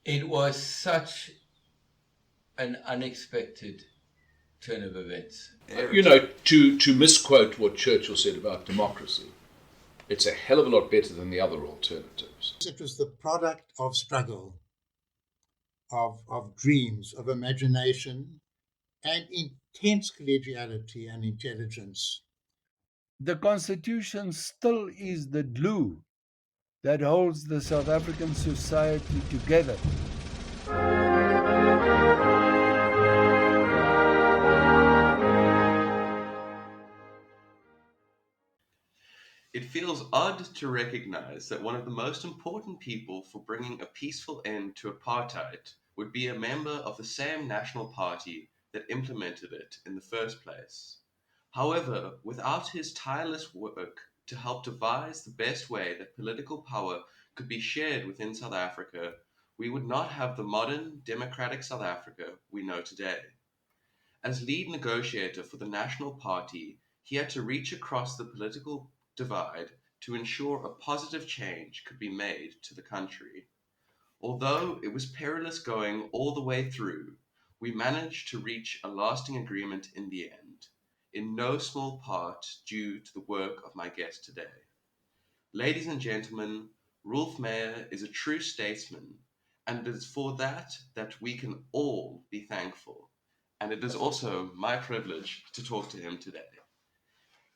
It was such an unexpected turn of events. To misquote what Churchill said about democracy, it's a hell of a lot better than the other alternatives. It was the product of struggle, of dreams, of imagination, and intense collegiality and intelligence. The Constitution still is the glue that holds the South African society together. It feels odd to recognize that one of the most important people for bringing a peaceful end to apartheid would be a member of the same national party that implemented it in the first place. However, without his tireless work to help devise the best way that political power could be shared within South Africa, we would not have the modern, democratic South Africa we know today. As lead negotiator for the National Party, he had to reach across the political divide to ensure a positive change could be made to the country. Although it was perilous going all the way through, we managed to reach a lasting agreement in the end, in no small part due to the work of my guest today. Ladies and gentlemen, Roelf Meyer is a true statesman, and it is for that we can all be thankful. And it is also my privilege to talk to him today.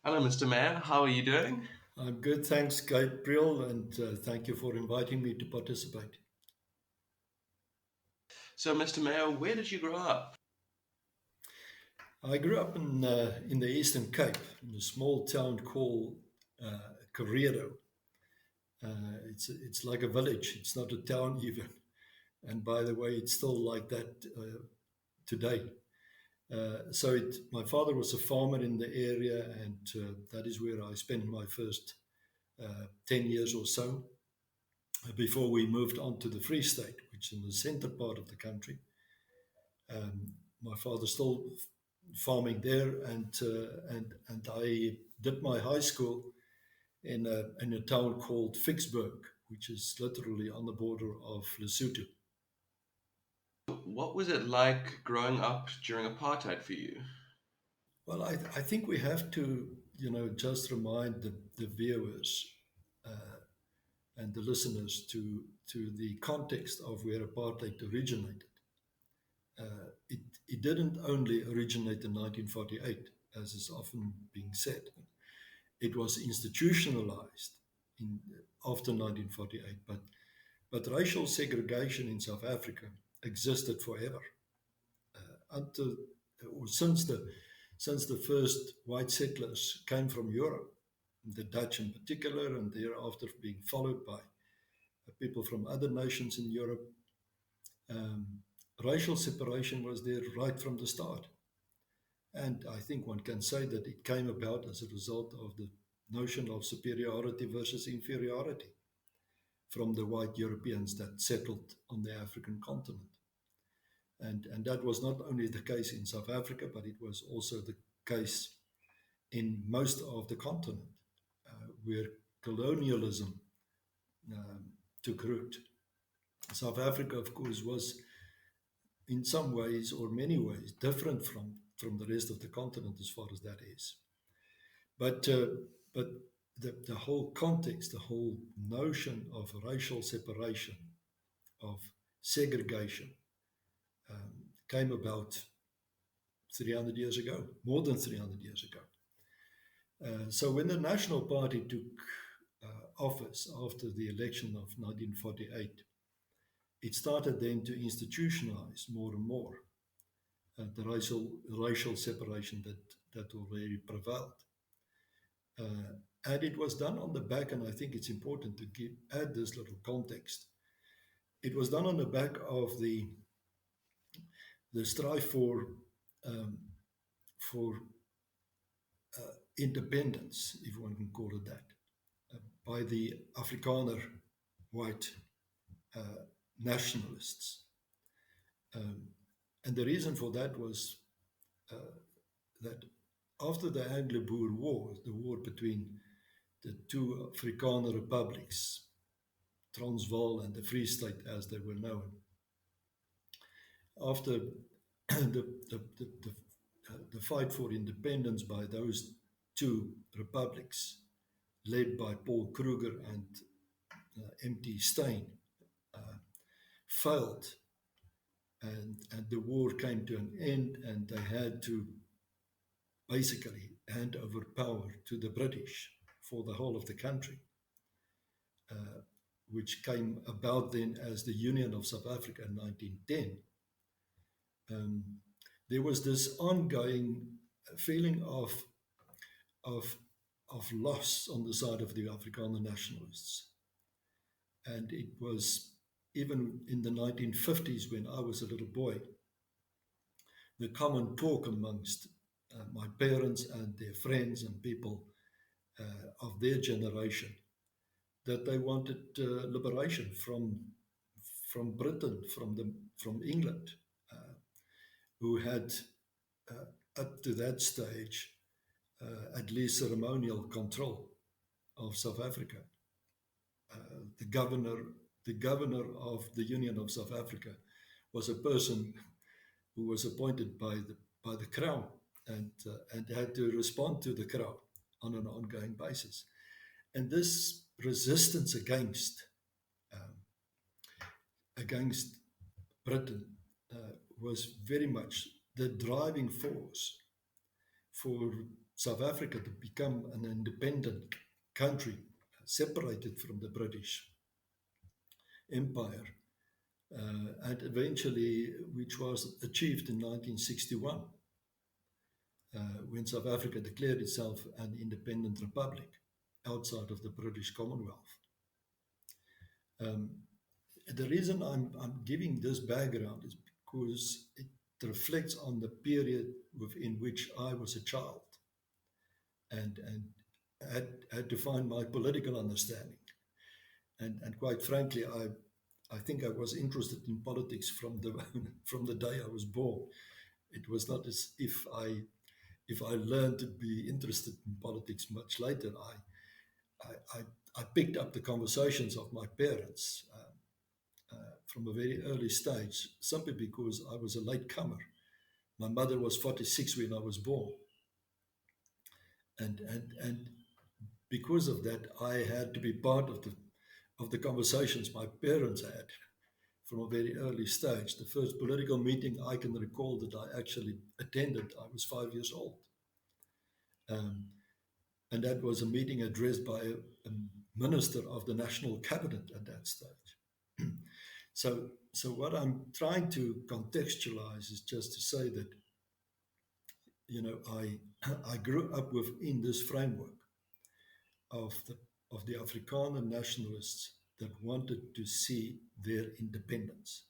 Hello, Mr. Meyer. How are you doing? I'm good, thanks, Gabriel, and thank you for inviting me to participate. So, Mr. Meyer, where did you grow up? I grew up in the Eastern Cape, in a small town called Corredo. It's like a village. It's not a town even. And by the way, it's still like that today. My father was a farmer in the area, and that is where I spent my first 10 years or so before we moved on to the Free State, which is in the center part of the country. My father still farming there, and I did my high school in a town called Vicksburg, which is literally on the border of Lesotho. What was it like growing up during apartheid for you? Well, I think we have to, just remind the viewers and the listeners to the context of where apartheid originated. It didn't only originate in 1948, as is often being said. It was institutionalized after 1948, but racial segregation in South Africa existed forever. Until or since the first white settlers came from Europe, the Dutch in particular, and thereafter being followed by people from other nations in Europe, um, racial separation was there right from the start. And I think one can say that it came about as a result of the notion of superiority versus inferiority from the white Europeans that settled on the African continent. And that was not only the case in South Africa, but it was also the case in most of the continent, where colonialism took root. South Africa, of course, was in some ways or many ways different from the rest of the continent as far as that is. But but the whole context, the whole notion of racial separation, of segregation, came about 300 years ago, more than 300 years ago. So when the National Party took office after the election of 1948, it started then to institutionalize more and more the racial separation that already prevailed. And it was done on the back, and I think it's important to add this little context. It was done on the back of the strive um, for independence, if one can call it that, by the Afrikaner white nationalists. And the reason for that was that after the Anglo-Boer War, the war between the two Afrikaner republics, Transvaal and the Free State as they were known, after the fight for independence by those two republics, led by Paul Kruger and M.T. Steyn, failed, and the war came to an end, and they had to basically hand over power to the British for the whole of the country, which came about then as the Union of South Africa in 1910. There was this ongoing feeling of loss on the side of the Afrikaner nationalists. And it was even in the 1950s, when I was a little boy, the common talk amongst my parents and their friends and people of their generation, that they wanted liberation from Britain, from England, who had up to that stage at least ceremonial control of South Africa. The governor of the Union of South Africa was a person who was appointed by the Crown and had to respond to the Crown on an ongoing basis. And this resistance against Britain was very much the driving force for South Africa to become an independent country, separated from the British Empire, and eventually, which was achieved in 1961, when South Africa declared itself an independent republic outside of the British Commonwealth. The reason I'm giving this background is because it reflects on the period within which I was a child and had to find my political understanding. And quite frankly, I think I was interested in politics from the day I was born. It was not as if I learned to be interested in politics much later. I picked up the conversations of my parents from a very early stage, simply because I was a late comer. My mother was 46 when I was born. And because of that, I had to be part of the conversations my parents had from a very early stage. The first political meeting I can recall that I actually attended, I was 5 years old. And that was a meeting addressed by a minister of the National Cabinet at that stage. So what I'm trying to contextualize is just to say that, you know, I grew up within this framework of the Afrikaner nationalists that wanted to see their independence.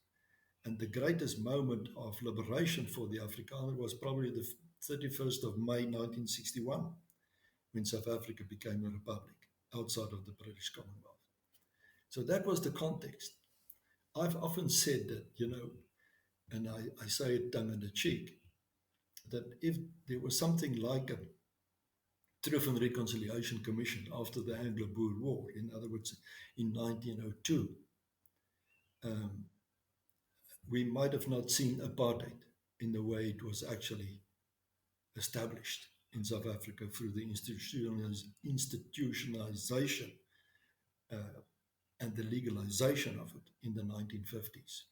And the greatest moment of liberation for the Afrikaner was probably the 31st of May 1961, when South Africa became a republic outside of the British Commonwealth. So that was the context. I've often said that, you know, and I say it tongue in the cheek, that if there was something like a Truth and Reconciliation Commission after the Anglo-Boer War, in other words, in 1902, we might have not seen apartheid in the way it was actually established in South Africa through the institutionalization and the legalization of it in the 1950s.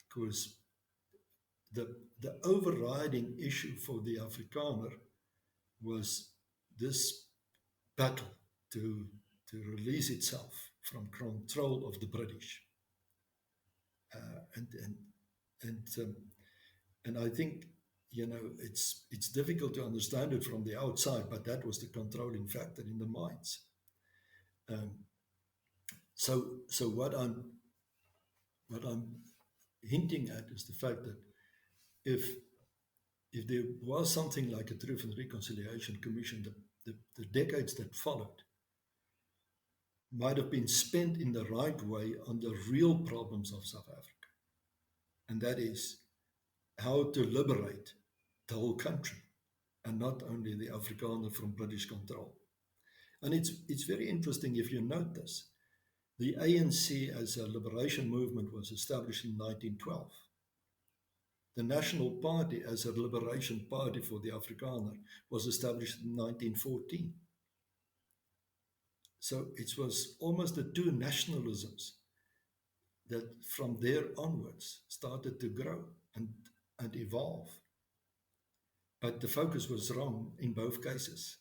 Because the overriding issue for the Afrikaner was this battle to release itself from control of the British. And I think, you know, it's difficult to understand it from the outside, but that was the controlling factor in the minds. So what I'm hinting at is the fact that if there was something like a Truth and Reconciliation Commission, the decades that followed might have been spent in the right way on the real problems of South Africa. And that is how to liberate the whole country and not only the Afrikaner from British control. And it's very interesting if you note this. The ANC as a liberation movement was established in 1912. The National Party as a liberation party for the Afrikaner was established in 1914. So it was almost the two nationalisms that from there onwards started to grow and evolve. But the focus was wrong in both cases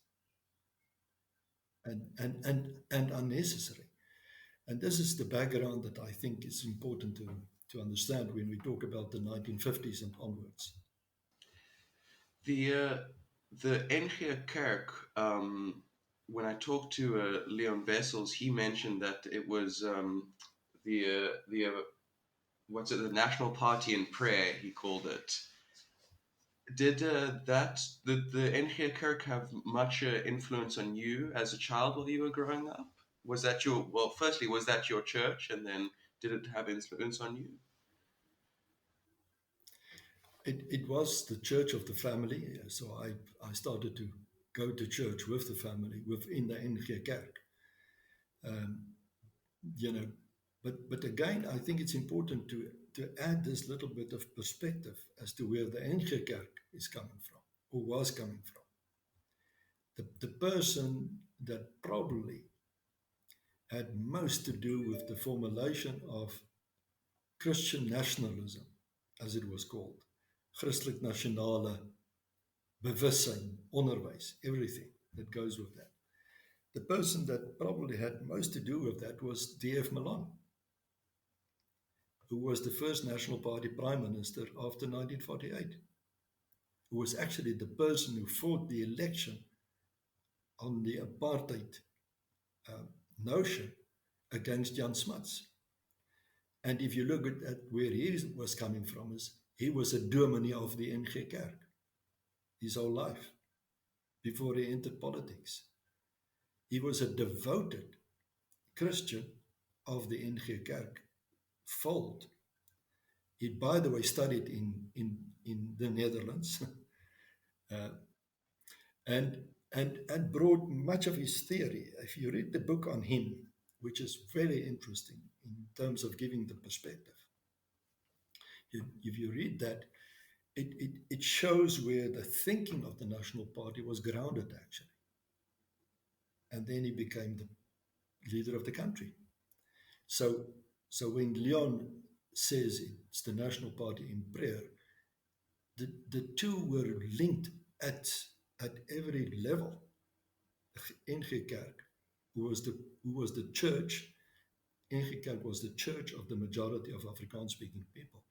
and unnecessary. And this is the background that I think is important to understand when we talk about the 1950s and onwards. The NG Kerk, when I talked to Leon Wessels, he mentioned that it was the what's it, the National Party in Prayer, he called it. Did the NG Kerk have much influence on you as a child while you were growing up? Was that firstly, was that your church, and then did it have influence on you? It was the church of the family, so I started to go to church with the family within the NG Kerk. You know, but again, I think it's important to add this little bit of perspective as to where the NG Kerk is coming from, or was coming from. The person that probably had most to do with the formulation of Christian nationalism, as it was called, Christelijk nationale bewustzijn, onderwijs, everything that goes with that. The person that probably had most to do with that was D.F. Malan, who was the first National Party Prime Minister after 1948, who was actually the person who fought the election on the apartheid notion against Jan Smuts. And if you look at where he was coming from, he was a dominee of the NG Kerk his whole life before he entered politics. He was a devoted Christian of the NG Kerk fold. He, by the way, studied in the Netherlands and brought much of his theory. If you read the book on him, which is very interesting in terms of giving the perspective, if you read that, it shows where the thinking of the National Party was grounded, actually. And then he became the leader of the country. So when Leon says it's the National Party in prayer, the two were linked at every level. NG Kerk, who was the church, NG Kerk was the church of the majority of Afrikaans-speaking people.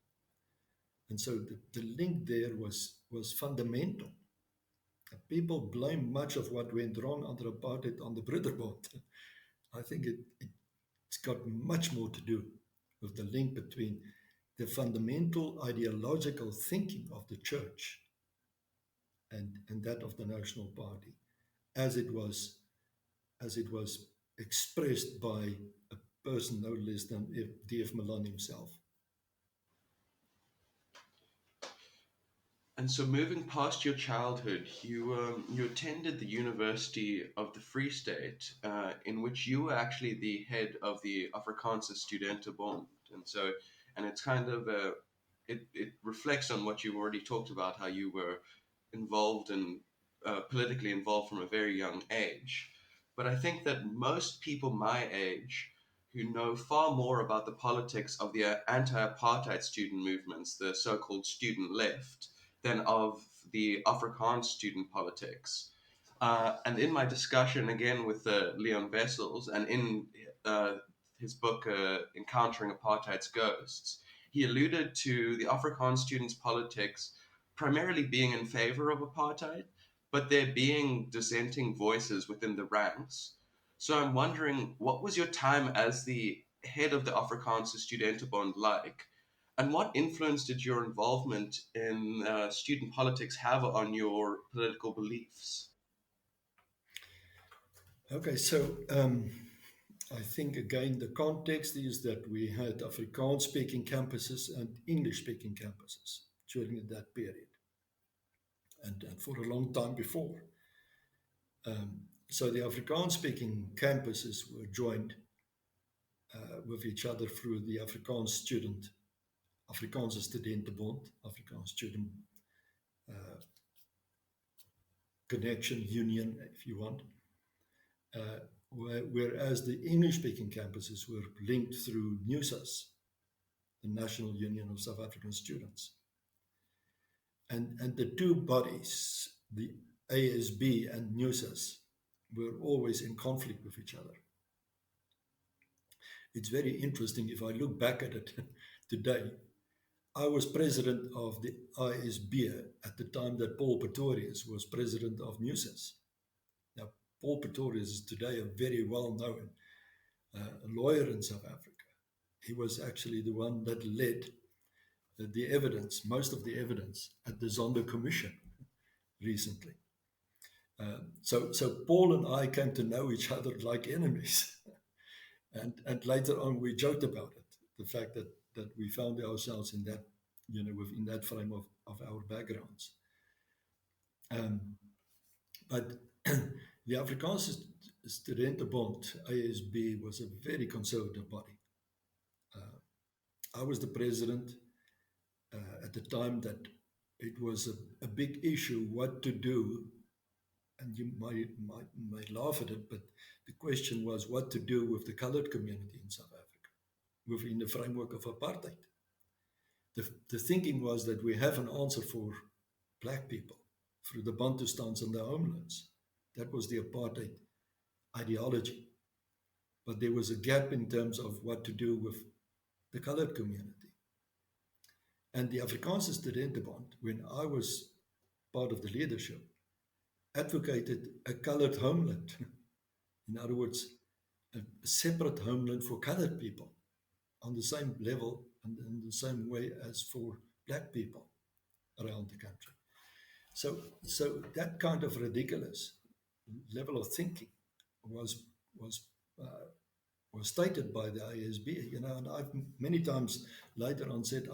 And so the link there was fundamental. People blame much of what went wrong under apartheid on the Broederbond. I think it's got much more to do with the link between the fundamental ideological thinking of the church and that of the National Party, as it was expressed by a person no less than D.F. Malan himself. And so, moving past your childhood, you attended the University of the Free State, in which you were actually the head of the Afrikaanse Studentenbond, and it's kind of it reflects on what you already talked about, how you were involved and politically involved from a very young age. But I think that most people my age who know far more about the politics of the anti-apartheid student movements, the so-called student left, than of the Afrikaans student politics. And in my discussion again with Leon Wessels and in his book Encountering Apartheid's Ghosts, he alluded to the Afrikaans students' politics primarily being in favor of apartheid, but there being dissenting voices within the ranks. So I'm wondering, what was your time as the head of the Afrikaanse Studentenbond like? And what influence did your involvement in student politics have on your political beliefs? Okay, so I think again the context is that we had Afrikaans-speaking campuses and English-speaking campuses during that period, and for a long time before. So the Afrikaans-speaking campuses were joined with each other through the Afrikaanse Studentenbond, Afrikaans Student Connection Union, if you want. Whereas the English-speaking campuses were linked through NUSAS, the National Union of South African Students. And the two bodies, the ASB and NUSAS, were always in conflict with each other. It's very interesting. If I look back at it today, I was president of the ISB at the time that Paul Pretorius was president of NUSAS. Now, Paul Pretorius is today a very well-known lawyer in South Africa. He was actually the one that led the evidence, most of the evidence, at the Zondo Commission recently. So Paul and I came to know each other like enemies. And later on, we joked about it, the fact that we found ourselves in that, within that frame of our backgrounds. But the Afrikaanse Studentenbond, ASB, was a very conservative body. I was the president at the time that it was a big issue what to do, and you might laugh at it, but the question was what to do with the colored community in South Africa within the framework of apartheid. The thinking was that we have an answer for black people through the Bantustans and the homelands. That was the apartheid ideology. But there was a gap in terms of what to do with the colored community. And the Afrikaanse Studentenbond, when I was part of the leadership, advocated a colored homeland. In other words, a separate homeland for colored people on the same level and in the same way as for black people around the country. So that kind of ridiculous level of thinking was stated by the ASB, and I've many times later on said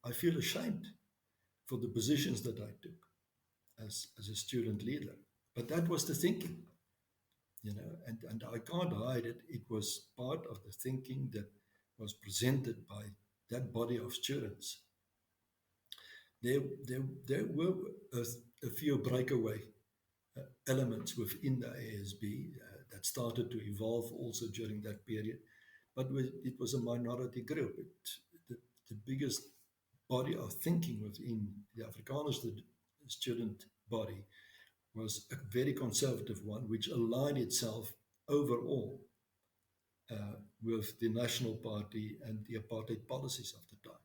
I feel ashamed for the positions that I took as a student leader. But that was the thinking, and I can't hide it. It was part of the thinking that was presented by that body of students. There were a few breakaway elements within the ASB that started to evolve also during that period, but it was a minority group. The biggest body of thinking within the Afrikaner student body was a very conservative one, which aligned itself overall with the National Party and the apartheid policies of the time.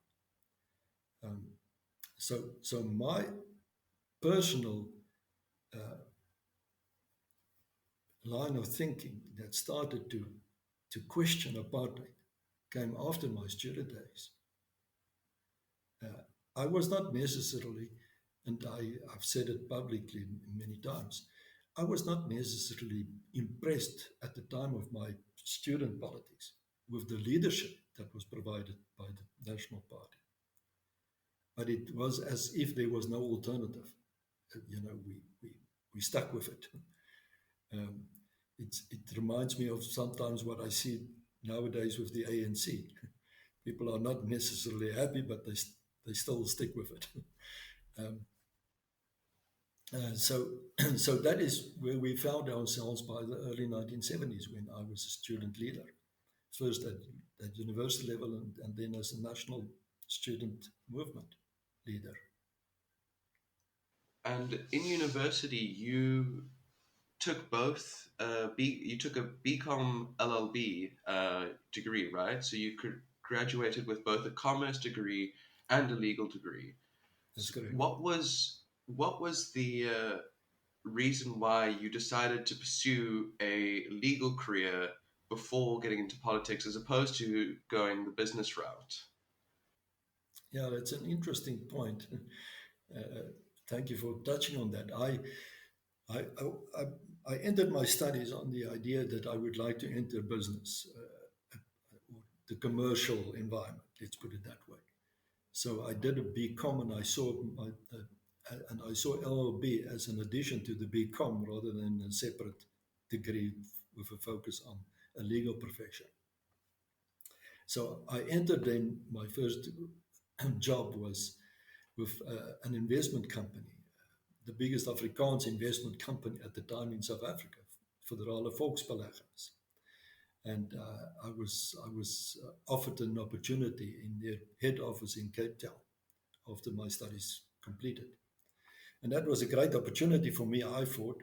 So my personal line of thinking that started to question apartheid came after my student days. I was not necessarily, and I've said it publicly many times, I was not necessarily impressed at the time of my student politics with the leadership that was provided by the National Party. But it was as if there was no alternative. We stuck with it. It reminds me of sometimes what I see nowadays with the ANC. People are not necessarily happy, but they still stick with it. So that is where we found ourselves by the early 1970s when I was a student leader, first at university level and then as a national student movement leader. And in university, you took both. You took a BCom LLB degree, right? So you graduated with both a commerce degree and a legal degree. That's correct. What was the reason why you decided to pursue a legal career before getting into politics, as opposed to going the business route? Yeah, that's an interesting point. Thank you for touching on that. I entered my studies on the idea that I would like to enter business, the commercial environment, let's put it that way. So I did a BCom and I saw LLB as an addition to the BCom rather than a separate degree with a focus on a legal profession. So I entered then, my first job was with an investment company, the biggest Afrikaans investment company at the time in South Africa, Federale Volksbeleggings. And I was offered an opportunity in their head office in Cape Town after my studies completed. And that was a great opportunity for me, I thought,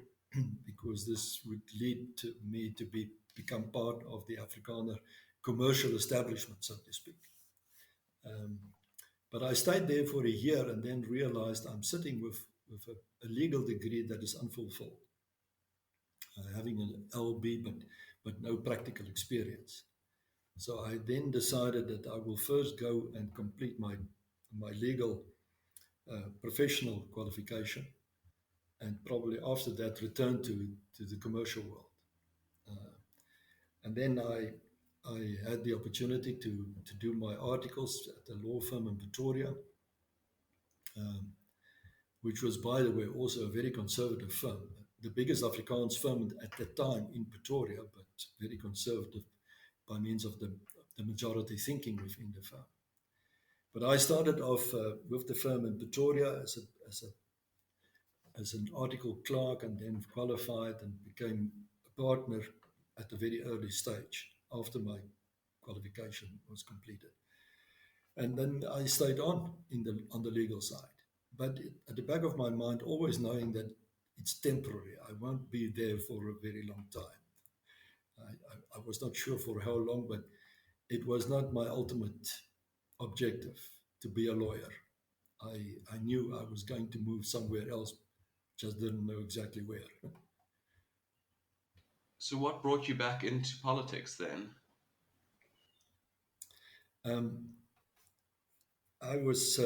because this would lead to me to become part of the Afrikaner commercial establishment, so to speak. But I stayed there for a year and then realized I'm sitting with a legal degree that is unfulfilled, having an LB, but no practical experience. So I then decided that I will first go and complete my legal professional qualification, and probably after that return to the commercial world. And then I had the opportunity to do my articles at a law firm in Pretoria, which was, by the way, also a very conservative firm. The biggest Afrikaans firm at that time in Pretoria, but very conservative by means of the majority thinking within the firm. But I started off with the firm in Pretoria as an article clerk, and then qualified and became a partner at a very early stage after my qualification was completed. And then I stayed on the legal side. But at the back of my mind, always knowing that it's temporary. I won't be there for a very long time. I was not sure for how long, but it was not my ultimate objective to be a lawyer. I knew I was going to move somewhere else, just didn't know exactly where. So, what brought you back into politics then? I was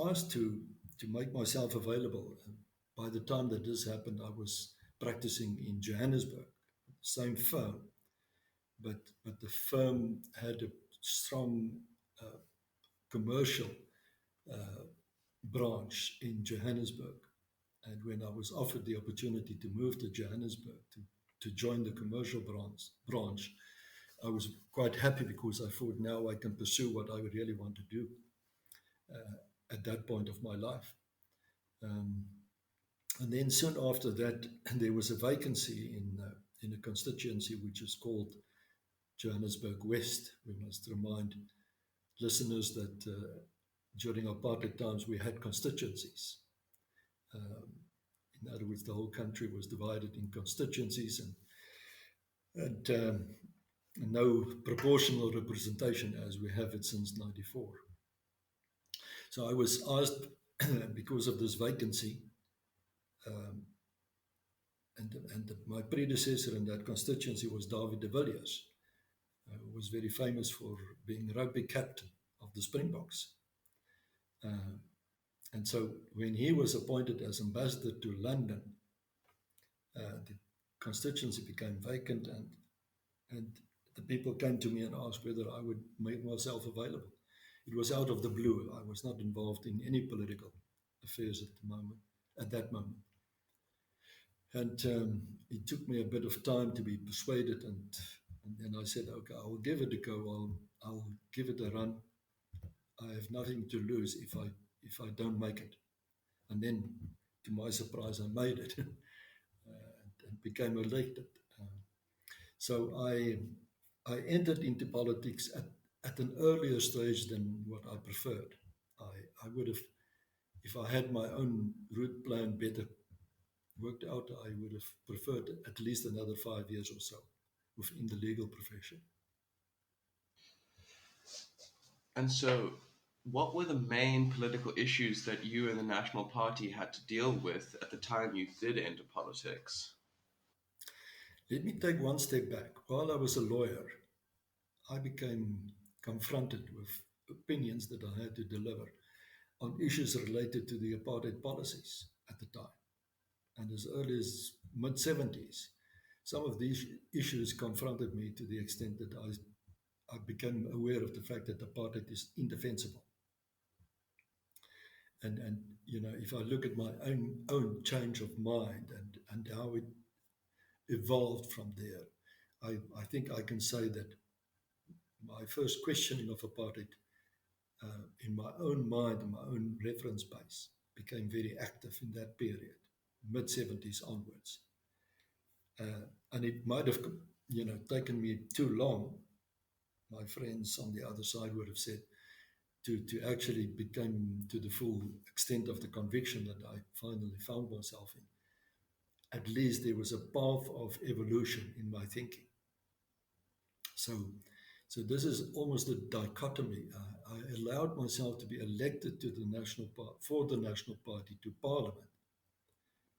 asked to make myself available. By the time that this happened, I was practicing in Johannesburg, same firm, but the firm had a strong commercial branch in Johannesburg. And when I was offered the opportunity to move to Johannesburg to join the commercial branch, I was quite happy, because I thought now I can pursue what I really want to do at that point of my life. And then soon after that, there was a vacancy in a constituency which is called Johannesburg West. We must remind listeners that during apartheid times we had constituencies. In other words, the whole country was divided in constituencies, and no proportional representation as we have it since '94. So I was asked, because of this vacancy, and my predecessor in that constituency was David de Villiers, who was very famous for being rugby captain of the Springboks. And so when he was appointed as ambassador to London, the constituency became vacant, and the people came to me and asked whether I would make myself available. It was out of the blue. I was not involved in any political affairs at that moment. And it took me a bit of time to be persuaded, and then I said, okay, I'll give it a go. I'll give it a run. I have nothing to lose if I don't make it. And then, to my surprise, I made it and became elected. So I entered into politics at an earlier stage than what I preferred. I would have, if I had my own route plan better worked out, I would have preferred at least another 5 years or so within the legal profession. And so, what were the main political issues that you and the National Party had to deal with at the time you did enter politics? Let me take one step back. While I was a lawyer, I became confronted with opinions that I had to deliver on issues related to the apartheid policies at the time. And as early as mid-70s, some of these issues confronted me to the extent that I became aware of the fact that apartheid is indefensible. And if I look at my own change of mind and how it evolved from there, I think I can say that my first questioning of apartheid in my own mind and my own reference base became very active in that period, mid-70s onwards. And it might have, taken me too long, my friends on the other side would have said, to actually become to the full extent of the conviction that I finally found myself in. At least there was a path of evolution in my thinking. So this is almost a dichotomy. I allowed myself to be elected to the for the National Party to Parliament,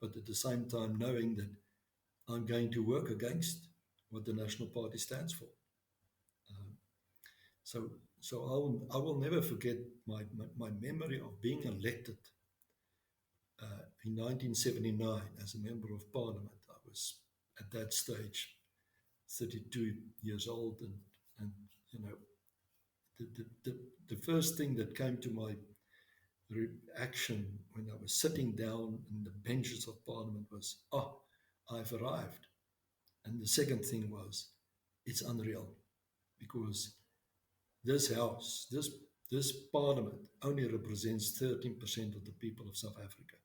but at the same time knowing that I'm going to work against what the National Party stands for. So I will never forget my memory of being elected in 1979 as a member of Parliament. I was at that stage 32 years old, and the first thing that came to my reaction when I was sitting down in the benches of Parliament was, I've arrived. And the second thing was, it's unreal, because this house, this Parliament only represents 13% of the people of South Africa.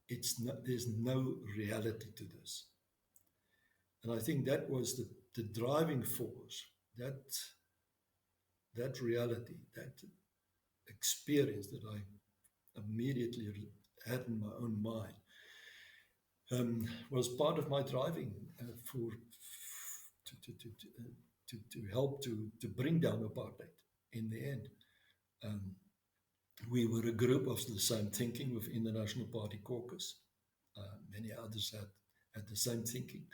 There's no reality to this. And I think that was the driving force, that reality, that experience that I immediately had in my own mind, was part of my driving to help to bring down apartheid in the end. We were a group of the same thinking within the National Party caucus. Many others had the same thinking.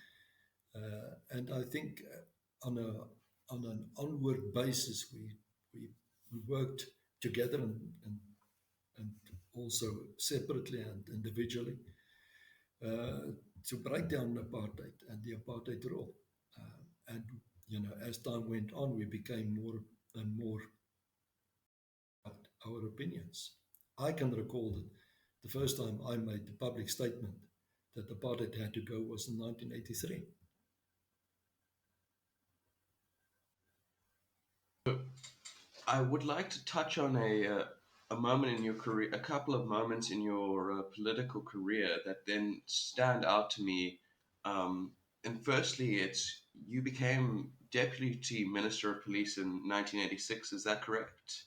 And I think on an onward basis, we worked together and also separately and individually to break down apartheid and the apartheid rule. And as time went on, we became more and more our opinions. I can recall that the first time I made the public statement that apartheid had to go was in 1983. I would like to touch on a moment in your career, a couple of moments in your political career that then stand out to me. And firstly, it's you became Deputy Minister of Police in 1986. Is that correct?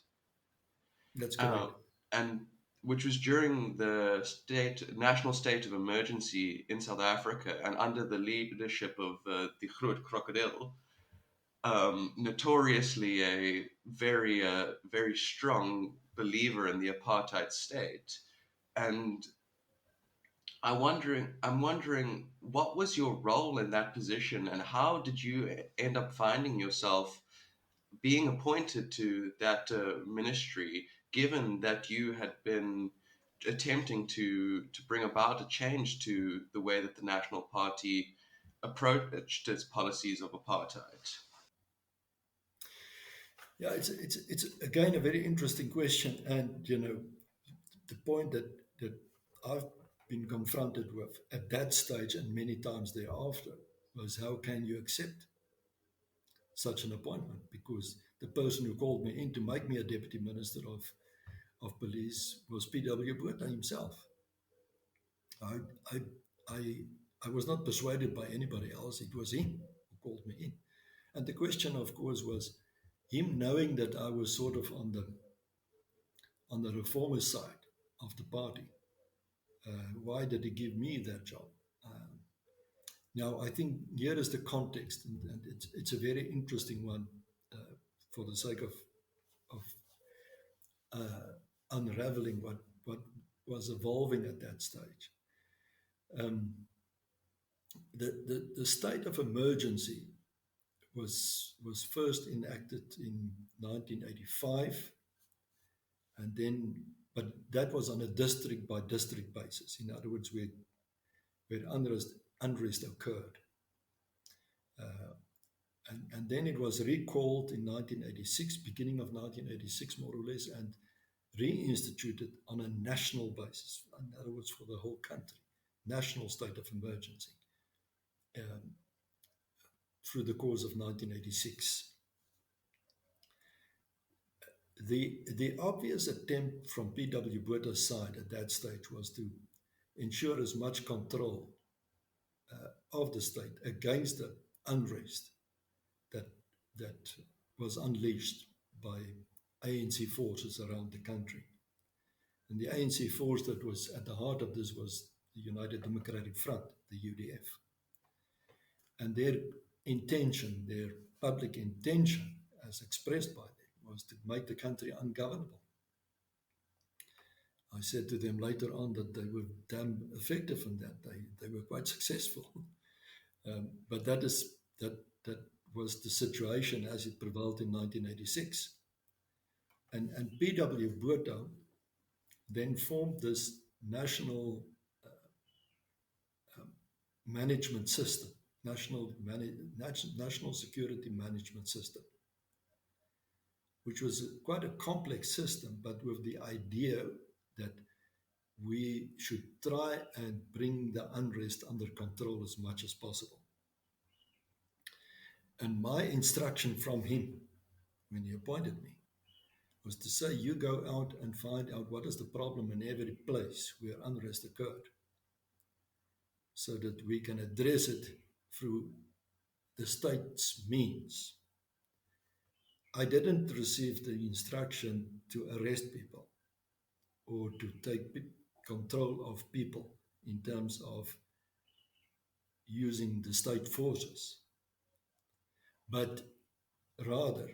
That's correct. And which was during the national state of emergency in South Africa, and under the leadership of the Groot Crocodile. Notoriously a very strong believer in the apartheid state, and I'm wondering what was your role in that position, and how did you end up finding yourself being appointed to that ministry, given that you had been attempting to bring about a change to the way that the National Party approached its policies of apartheid? Yeah, it's again a very interesting question, and the point that I've been confronted with at that stage and many times thereafter was, how can you accept such an appointment? Because the person who called me in to make me a deputy minister of police was P.W. Botha himself. I was not persuaded by anybody else. It was him who called me in, and the question, of course, was him knowing that I was sort of on the reformist side of the party. Why did he give me that job? Now, I think here is the context, and it's a very interesting one for the sake of unraveling what was evolving at that stage. The state of emergency was first enacted in 1985, and then, but that was on a district by district basis. In other words, where unrest occurred. And then it was recalled in 1986, beginning of 1986 more or less, and reinstituted on a national basis. In other words, for the whole country, national state of emergency. through the course of 1986. The obvious attempt from P.W. Botha's side at that stage was to ensure as much control of the state against the unrest that was unleashed by ANC forces around the country. And the ANC force that was at the heart of this was the United Democratic Front, the UDF. And their intention, their public intention, as expressed by them, was to make the country ungovernable. I said to them later on that they were damn effective in that. They were quite successful. But that was the situation as it prevailed in 1986. And P.W. Botha then formed this national management system, national security management system, which was quite a complex system, but with the idea that we should try and bring the unrest under control as much as possible. And my instruction from him, when he appointed me, was to say, you go out and find out what is the problem in every place where unrest occurred, so that we can address it through the state's means. I didn't receive the instruction to arrest people or to take control of people in terms of using the state forces, but rather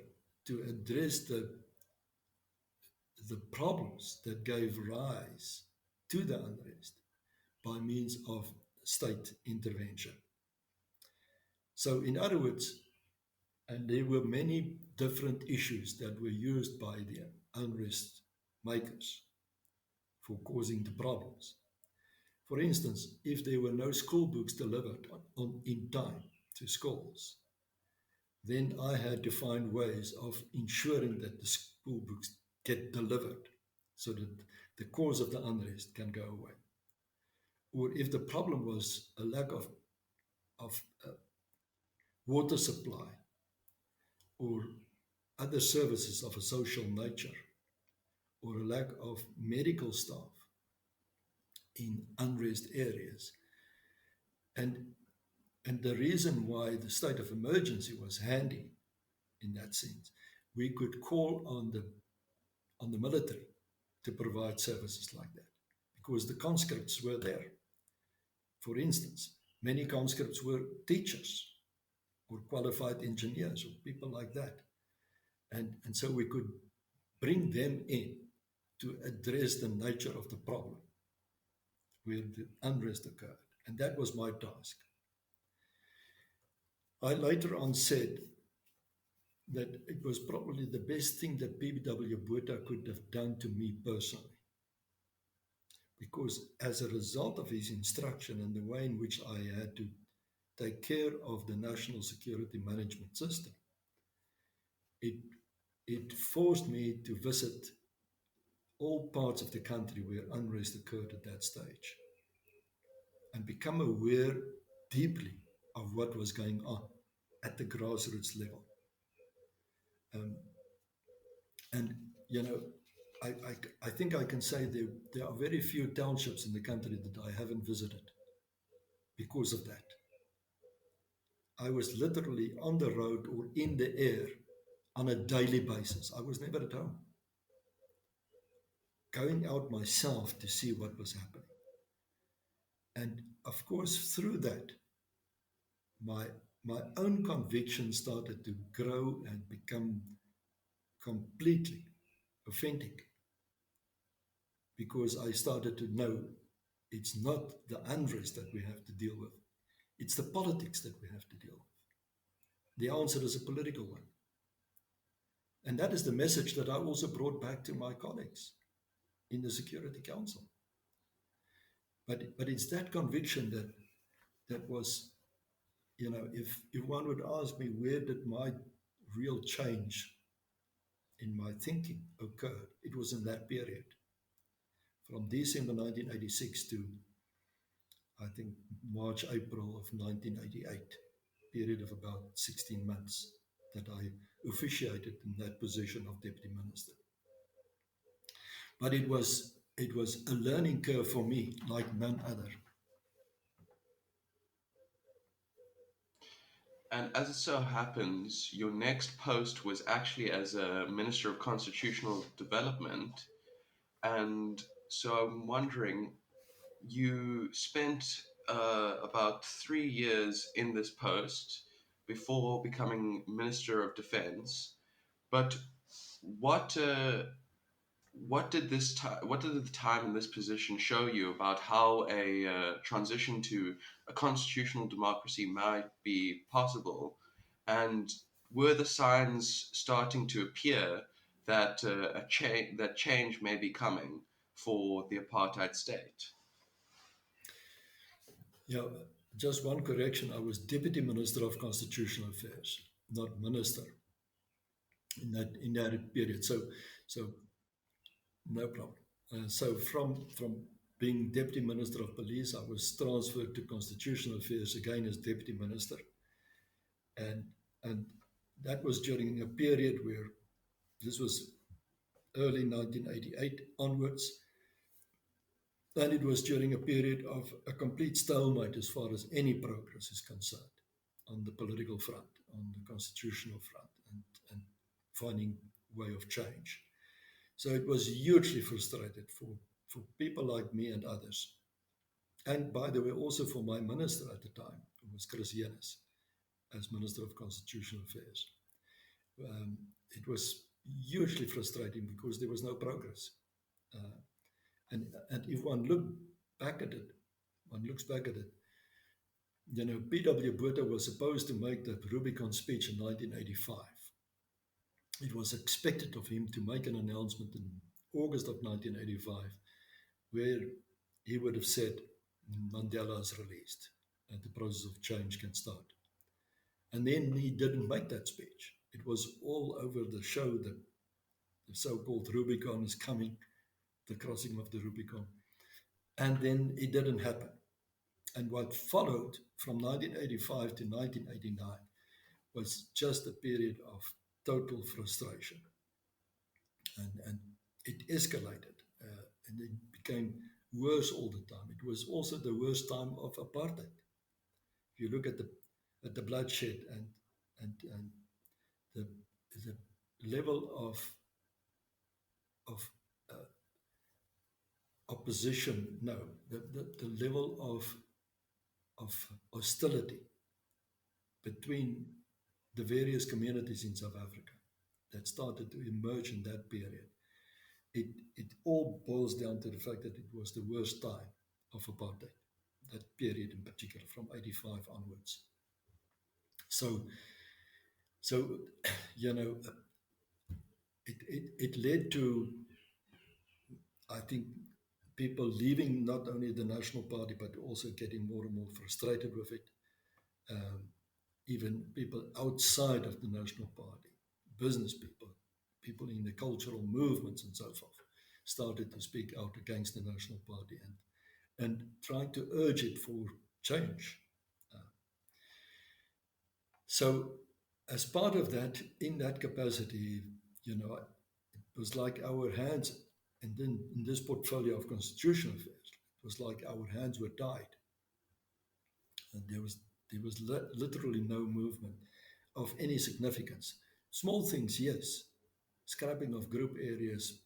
to address the problems that gave rise to the unrest by means of state intervention. So in other words, and there were many different issues that were used by the unrest makers for causing the problems. For instance, if there were no school books delivered in time to schools, then I had to find ways of ensuring that the school books get delivered so that the cause of the unrest can go away. Or if the problem was a lack of water supply or other services of a social nature, or a lack of medical staff in unrest areas. And the reason why the state of emergency was handy in that sense, we could call on the military to provide services like that, because the conscripts were there. For instance, many conscripts were teachers or qualified engineers or people like that. And so we could bring them in to address the nature of the problem where the unrest occurred. And that was my task. I later on said that it was probably the best thing that P.W. Botha could have done to me personally. Because as a result of his instruction and the way in which I had to take care of the national security management system, it forced me to visit all parts of the country where unrest occurred at that stage and become aware deeply of what was going on at the grassroots level. And, you know, I think I can say there are very few townships in the country that I haven't visited because of that. I was literally on the road or in the air on a daily basis. I was never at home. Going out myself to see what was happening. And of course, through that, my own conviction started to grow and become completely authentic, because I started to know it's not the unrest that we have to deal with, it's the politics that we have to deal with. The answer is a political one. And that is the message that I also brought back to my colleagues in the Security Council. But it's that conviction that was, you know, if one would ask me where did my real change in my thinking occur, it was in that period. From December 1986 to, I think, March, April of 1988. period of about 16 months that I officiated in that position of deputy minister. But it was a learning curve for me, like none other. And as it so happens, your next post was actually as a Minister of Constitutional Development. And so I'm wondering, you spent about 3 years in this post before becoming Minister of Defense. But what what did the time in this position show you about how a transition to a constitutional democracy might be possible, and were the signs starting to appear that that change may be coming for the apartheid state? Yeah, just one correction. I was Deputy Minister of Constitutional Affairs, not Minister in that period. So no problem. So from being Deputy Minister of Police, I was transferred to Constitutional Affairs again as Deputy Minister, and that was during a period where this was early 1988 onwards, and it was during a period of a complete stalemate as far as any progress is concerned on the political front, on the constitutional front, and finding way of change. So it was hugely frustrated for people like me and others. And by the way, also for my minister at the time, who was Chris Yenis, as Minister of Constitutional Affairs. It was hugely frustrating because there was no progress. And if one looks back at it, P.W. Botha was supposed to make the Rubicon speech in 1985. It was expected of him to make an announcement in August of 1985 where he would have said, Mandela is released and the process of change can start. And then he didn't make that speech. It was all over the show that the so-called Rubicon is coming, the crossing of the Rubicon. And then it didn't happen. And what followed from 1985 to 1989 was just a period of total frustration. And it escalated and it became worse all the time. It was also the worst time of apartheid. If you look at the bloodshed and the level of opposition, the level of hostility between the various communities in South Africa that started to emerge in that period. It all boils down to the fact that it was the worst time of apartheid, that period in particular, from 85 onwards. So it led to, I think, people leaving not only the National Party, but also getting more and more frustrated with it. Even people outside of the National Party, business people, people in the cultural movements and so forth, started to speak out against the National Party and trying to urge it for change. So as part of that, in that capacity, it was like our hands, and then in this portfolio of constitutional affairs, it was like our hands were tied. And there was literally no movement of any significance. Small things, yes. Scrapping of group areas,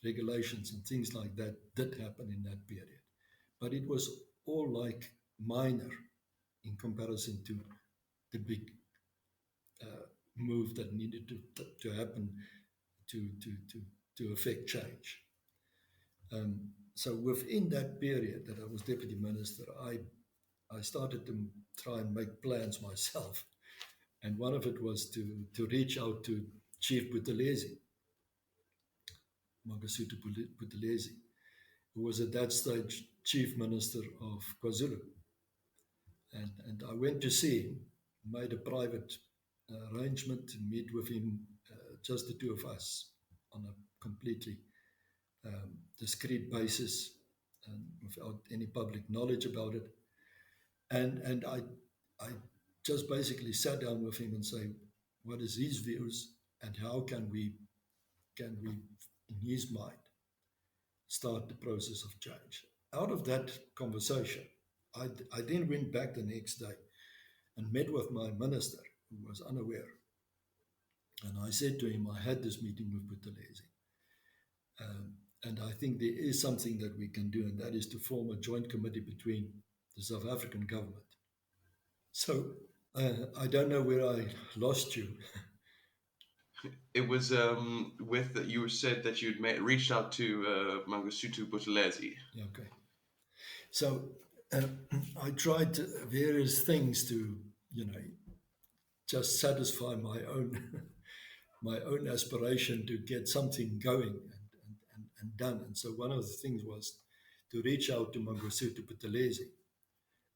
regulations and things like that did happen in that period. But it was all like minor in comparison to the big move that needed to happen to affect change. So within that period that I was deputy minister, I started to try and make plans myself. And one of it was to reach out to Chief Buthelezi, Mangosuthu Buthelezi, who was at that stage Chief Minister of KwaZulu. And I went to see him, made a private arrangement to meet with him, just the two of us, on a completely discreet basis and without any public knowledge about it. And I just basically sat down with him and say, what is his views and how can we, in his mind, start the process of change. Out of that conversation, I then went back the next day and met with my minister, who was unaware. And I said to him, I had this meeting with Buthelezi. And I think there is something that we can do, and that is to form a joint committee between the South African government. So I don't know where I lost you. It was with that you said that you'd reached out to Mangosuthu Buthelezi. Okay. So I tried various things to, just satisfy my own my own aspiration to get something going and done. And so one of the things was to reach out to Mangosuthu Buthelezi,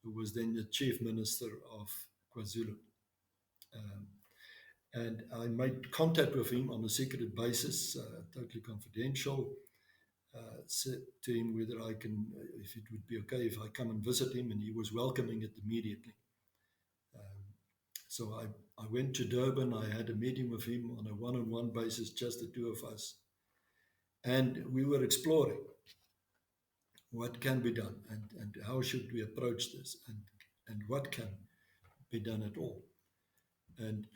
who was then the chief minister of KwaZulu. And I made contact with him on a secret basis, totally confidential. Said to him whether I can, if it would be okay if I come and visit him, and he was welcoming it immediately. So I went to Durban. I had a meeting with him on a one-on-one basis, just the two of us. And we were exploring what can be done and how should we approach this and what can be done at all. And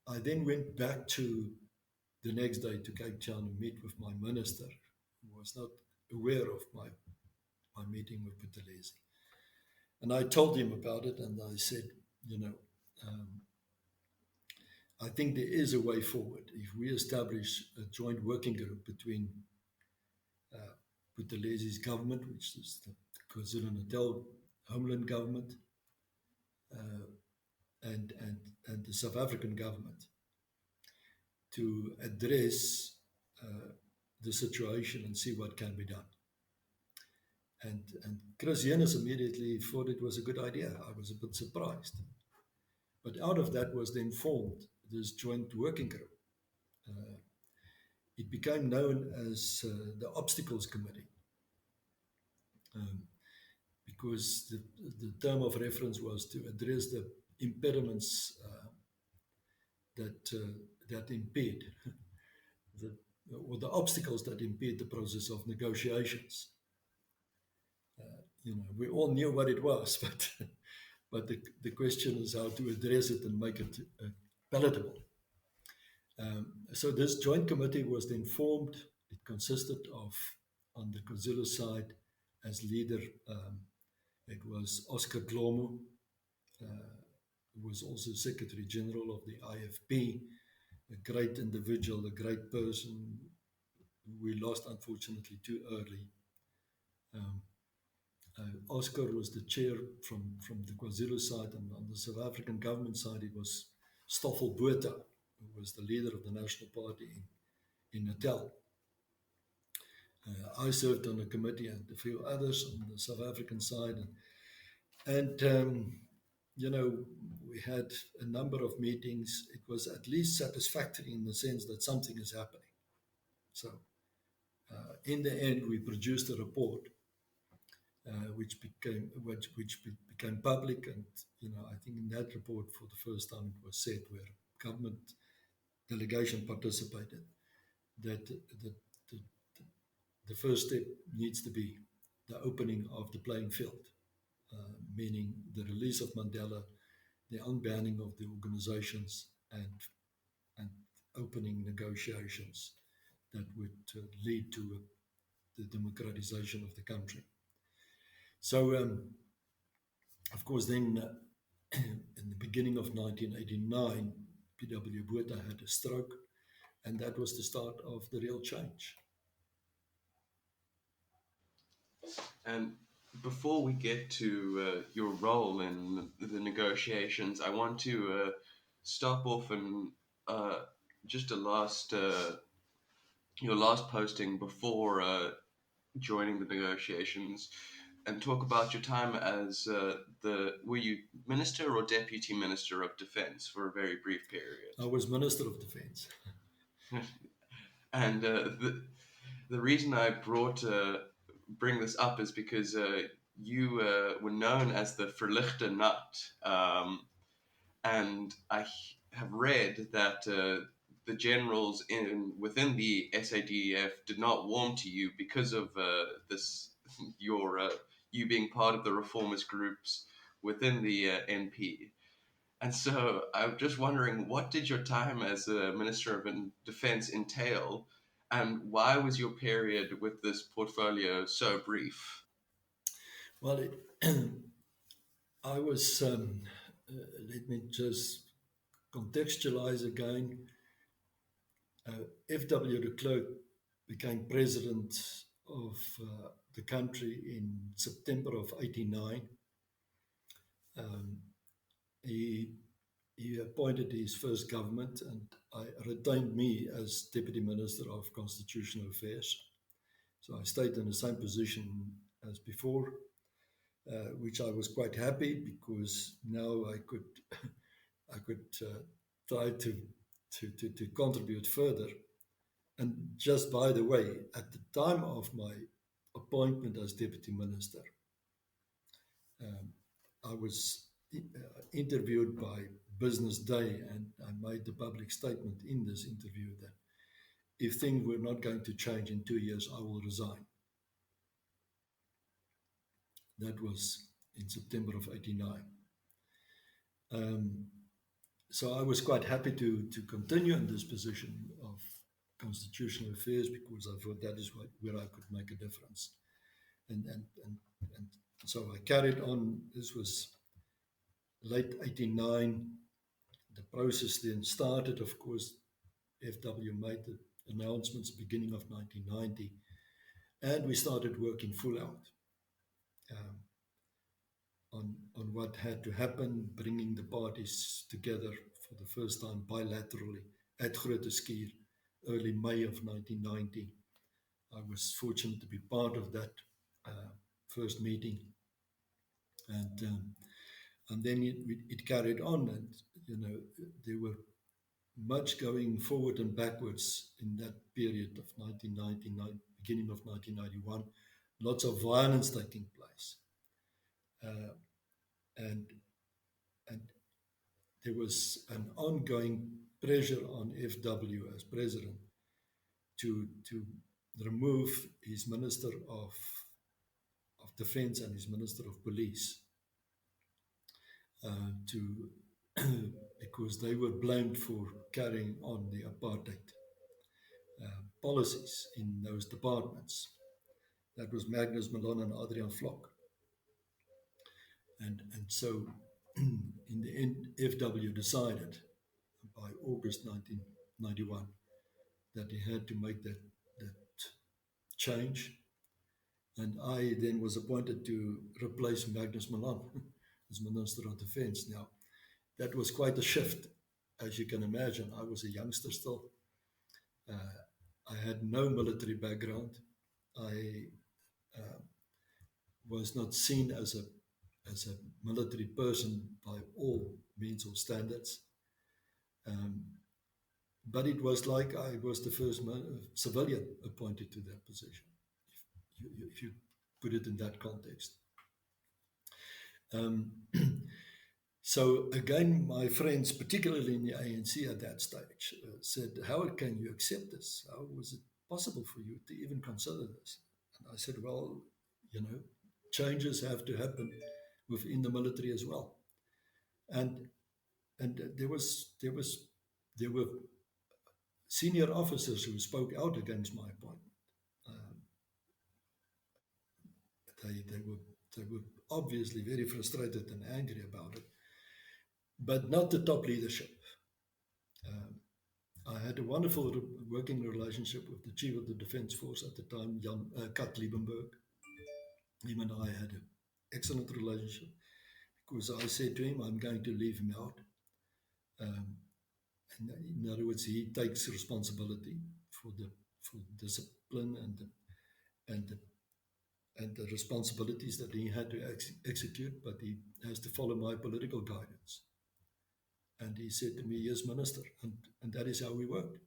I then went back to the next day to Cape Town and meet with my minister, who was not aware of my meeting with Buthelezi. And I told him about it, and I said, I think there is a way forward. If we establish a joint working group between Buthelezi's government, which is the KwaZulu-Natal homeland government, and the South African government, to address the situation and see what can be done. And Chris Jennis immediately thought it was a good idea. I was a bit surprised. But out of that was then formed this joint working group. It became known as the Obstacles Committee, because the term of reference was to address the impediments that impede, or the obstacles that impede the process of negotiations. We all knew what it was, but the question is how to address it and make it palatable. So this joint committee was then formed. It consisted of, on the KwaZulu side, as leader, it was Oscar Glomo, who was also Secretary General of the IFP, a great individual, a great person who we lost, unfortunately, too early. Oscar was the chair from the KwaZulu side, and on the South African government side, it was Stoffel Botha, who was the leader of the National Party in Natal. I served on a committee and a few others on the South African side. And we had a number of meetings. It was at least satisfactory in the sense that something is happening. So in the end, we produced a report which became public, and I think in that report for the first time it was said, where government delegation participated, that the first step needs to be the opening of the playing field, meaning the release of Mandela, the unbanning of the organizations, and opening negotiations that would lead to the democratization of the country. So, of course, then in the beginning of 1989, P.W. Botha had a stroke, and that was the start of the real change. And before we get to your role in the negotiations, I want to stop off and just your last posting before joining the negotiations, and talk about your time as were you Minister or Deputy Minister of Defence for a very brief period? I was Minister of Defence. And the reason I bring this up is because you were known as the verligte nut. And I have read that the generals within the SADF did not warm to you because of this you being part of the reformist groups within the NP. And so I'm just wondering, what did your time as a Minister of Defense entail, and why was your period with this portfolio so brief? Well, I was, let me just contextualize again. F.W. de Klerk became president of the country in September of '89. He appointed his first government, and I retained me as Deputy Minister of Constitutional Affairs. So I stayed in the same position as before, which I was quite happy, because now I could try to contribute further. And just by the way, at the time of my appointment as Deputy Minister, I was interviewed by Business Day, and I made the public statement in this interview that if things were not going to change in 2 years, I will resign. That was in September of '89. So I was quite happy to continue in this position of constitutional affairs, because I thought that is where I could make a difference. And so I carried on. This was late '89. The process then started. Of course, FW made the announcements beginning of 1990, and we started working full out on what had to happen, bringing the parties together for the first time bilaterally at Groote Schuur, early May of 1990. I was fortunate to be part of that first meeting, and then it carried on, and there were much going forward and backwards in that period of 1999, beginning of 1991. Lots of violence taking place, and there was an ongoing pressure on FW as president to remove his Minister of Defense and his Minister of Police, because they were blamed for carrying on the apartheid policies in those departments. That was Magnus Malone and Adrian Vlok. And so in the end, FW decided by August 1991 that he had to make that change. And I then was appointed to replace Magnus Malone as Minister of Defense. Now, that was quite a shift, as you can imagine. I was a youngster still. I had no military background. I was not seen as a military person by all means or standards. But it was like I was the first civilian appointed to that position, if you put it in that context. So again, my friends, particularly in the ANC at that stage, said, how can you accept this? How was it possible for you to even consider this? And I said, well, changes have to happen within the military as well. And there were senior officers who spoke out against my appointment. They were obviously very frustrated and angry about it, but not the top leadership. I had a wonderful working relationship with the Chief of the Defence Force at the time, Kat Liebenberg. Him and I had an excellent relationship, because I said to him, I'm going to leave him out. In other words, he takes responsibility for discipline and the responsibilities that he had to execute, but he has to follow my political guidance. And he said to me, yes, Minister. And that is how we worked,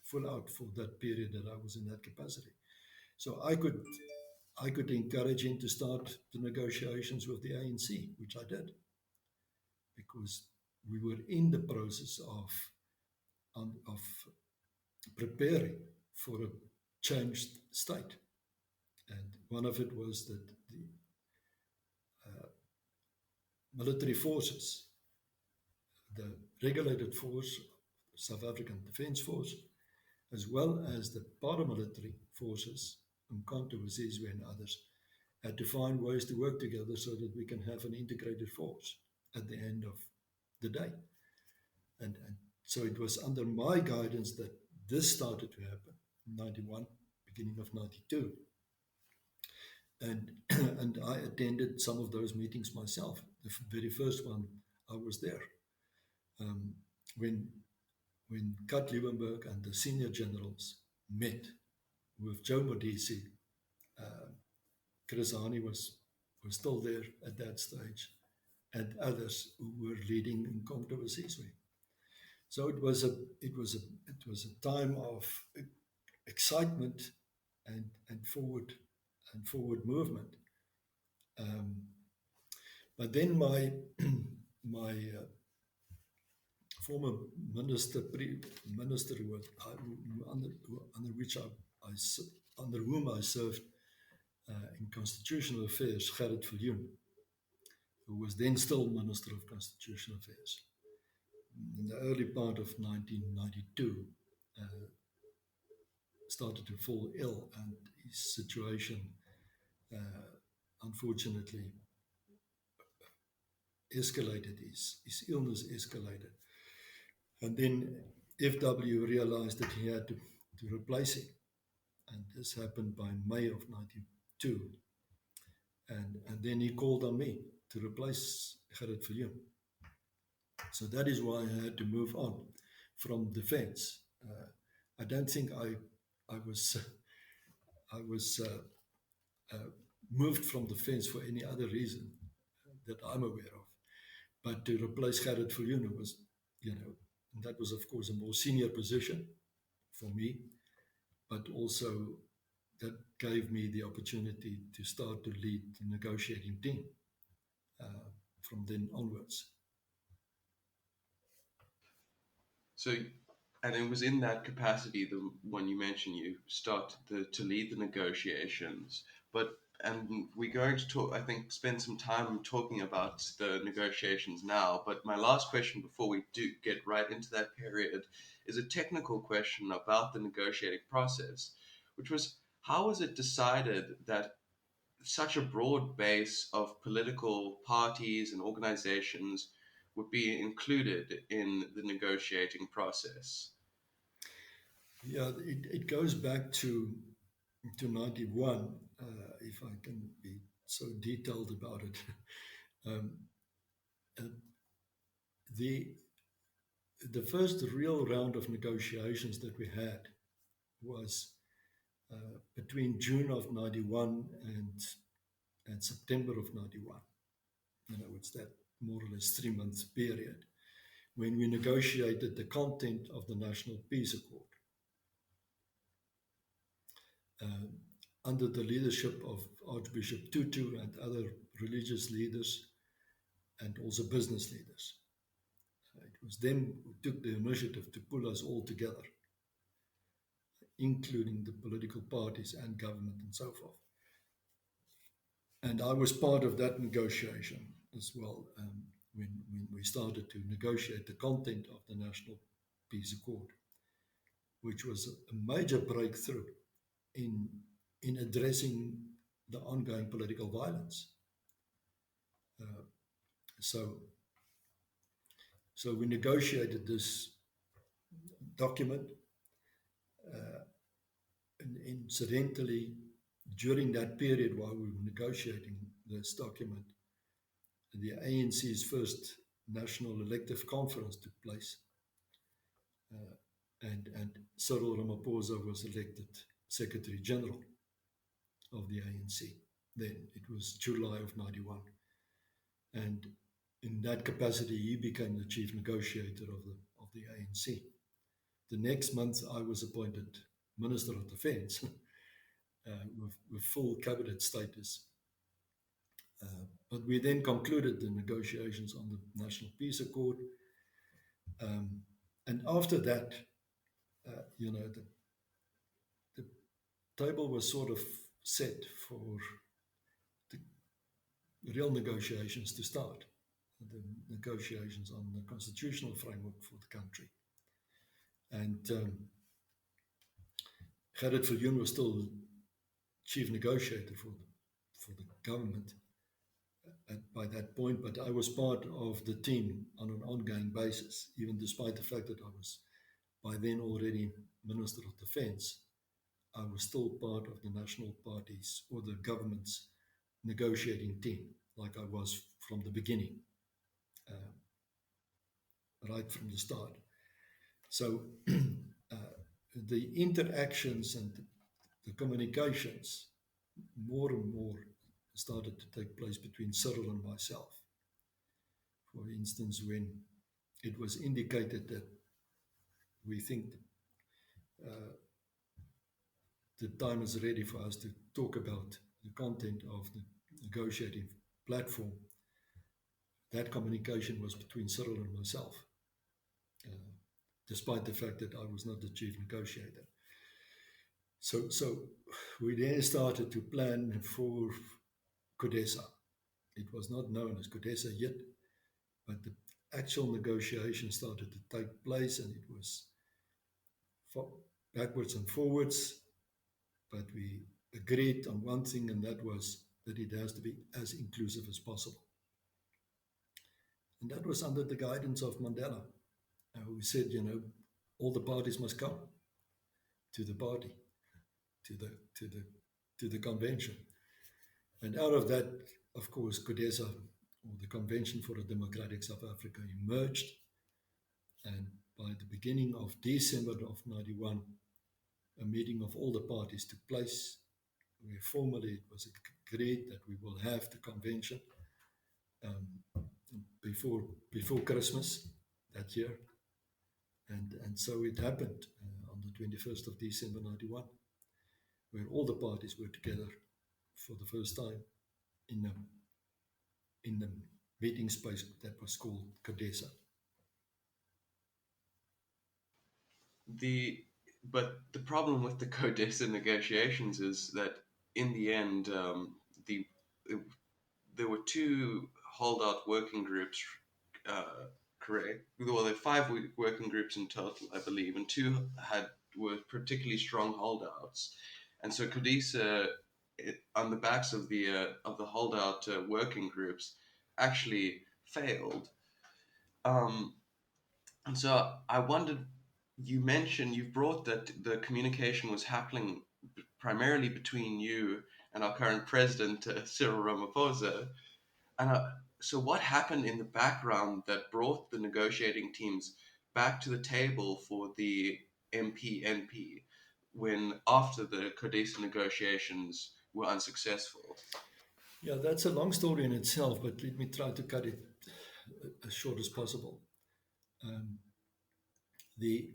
full out for that period that I was in that capacity. So I could I could encourage him to start the negotiations with the ANC, which I did, because we were in the process of preparing for a changed state. And one of it was that the military forces, the regulated force, South African Defence Force, as well as the paramilitary forces, Umkhonto we Sizwe and others, had to find ways to work together so that we can have an integrated force at the end of the day. And so it was under my guidance that this started to happen in 91, beginning of 92. And I attended some of those meetings myself. The very first one, I was there. When Kat Liebenberg and the senior generals met with Joe Modisi, Chris Hani was still there at that stage, and others who were leading in Umkhonto we Sizwe. So it was a time of excitement and forward movement. But then my former minister under whom I served in constitutional affairs, Gerrit Viljoen, who was then still Minister of Constitutional Affairs, in the early part of 1992, started to fall ill, and his situation, unfortunately, escalated. His illness escalated. And then FW realized that he had to replace him. And this happened by May of 92. And then he called on me to replace Gerrit Viljoen. So that is why I had to move on from defense. I don't think I was moved from defense for any other reason that I'm aware of. But to replace Gerrit Viljoen was, that was, of course, a more senior position for me, but also that gave me the opportunity to start to lead the negotiating team from then onwards. So, and it was in that capacity, the one you mentioned, you started to lead the negotiations. And we're going to talk, I think, spend some time talking about the negotiations now. But my last question before we do get right into that period is a technical question about the negotiating process, which was, how was it decided that such a broad base of political parties and organizations would be included in the negotiating process? Yeah, it goes back to 91, if I can be so detailed about it. The first real round of negotiations that we had was between June of 91 and September of 91. It's that more or less 3-month period when we negotiated the content of the National Peace Accord. Under the leadership of Archbishop Tutu and other religious leaders and also business leaders. It was them who took the initiative to pull us all together, including the political parties and government and so forth. And I was part of that negotiation as well, when we started to negotiate the content of the National Peace Accord, which was a major breakthrough in addressing the ongoing political violence. So we negotiated this document. And incidentally, during that period while we were negotiating this document, the ANC's first national elective conference took place. And Cyril Ramaphosa was elected Secretary General of the ANC. Then it was July of 91. And in that capacity, he became the chief negotiator of the ANC. The next month, I was appointed Minister of Defense. with full cabinet status. But we then concluded the negotiations on the National Peace Accord. And after that, the table was sort of set for the real negotiations to start, the negotiations on the constitutional framework for the country. And Gerrit Viljoen was still chief negotiator for the government by that point, but I was part of the team on an ongoing basis, even despite the fact that I was by then already Minister of Defence. I was still part of the National Party's or the government's negotiating team, like I was from the beginning, right from the start. So the interactions and the communications more and more started to take place between Cyril and myself. For instance, when it was indicated that we think the time is ready for us to talk about the content of the negotiating platform, that communication was between Cyril and myself, despite the fact that I was not the chief negotiator. So we then started to plan for CODESA. It was not known as CODESA yet, but the actual negotiation started to take place, and it was backwards and forwards, but we agreed on one thing, and that was that it has to be as inclusive as possible. And that was under the guidance of Mandela, who said, all the parties must come to the party, to the convention. And out of that, of course, CODESA, or the Convention for a Democratic South Africa, emerged. And by the beginning of December of 91, a meeting of all the parties took place, where formally it was agreed that we will have the convention before Christmas that year. And so it happened on the 21st of December 91, where all the parties were together for the first time in the meeting space that was called CODESA. But the problem with the CODESA negotiations is that in the end, there were two holdout working groups, correct? Well, there are 5 working groups in total, I believe, and 2 were particularly strong holdouts. And so CODESA, on the backs of the holdout working groups, actually failed. And so I wondered, you've brought that the communication was happening primarily between you and our current president, Cyril Ramaphosa. And so what happened in the background that brought the negotiating teams back to the table for the MPNP when after the CODESA negotiations were unsuccessful? Yeah, that's a long story in itself, but let me try to cut it as short as possible. The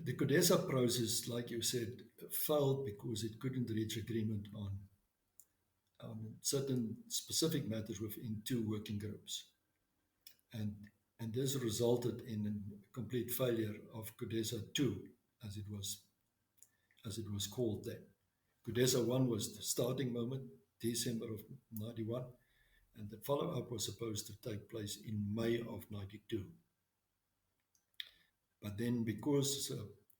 CODESA process, like you said, failed because it couldn't reach agreement on certain specific matters within 2 working groups. And this resulted in a complete failure of CODESA 2, as it was called then. CODESA 1 was the starting moment, December of 91, and the follow-up was supposed to take place in May of 92. But then because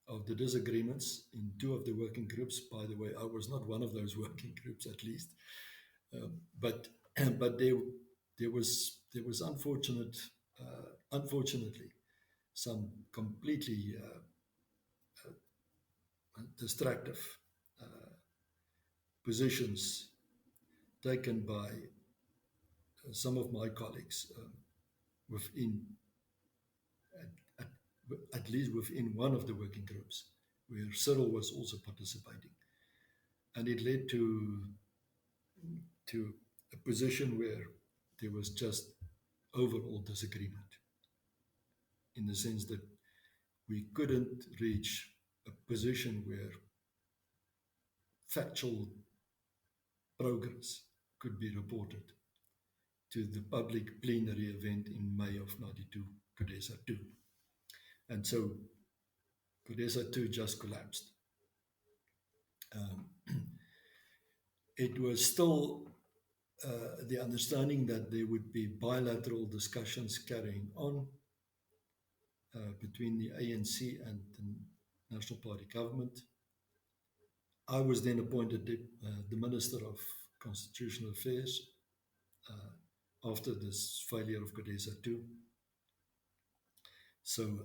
of the disagreements in 2 of the working groups, by the way, I was not one of those working groups at least, but there was unfortunately some completely destructive positions taken by some of my colleagues within, at least within one of the working groups, where Cyril was also participating. And it led to a position where there was just overall disagreement, in the sense that we couldn't reach a position where factual progress could be reported to the public plenary event in May of 92, CODESA 2. And so CODESA 2 just collapsed. It was still the understanding that there would be bilateral discussions carrying on between the ANC and the National Party government. I was then appointed the Minister of Constitutional Affairs after this failure of CODESA 2. So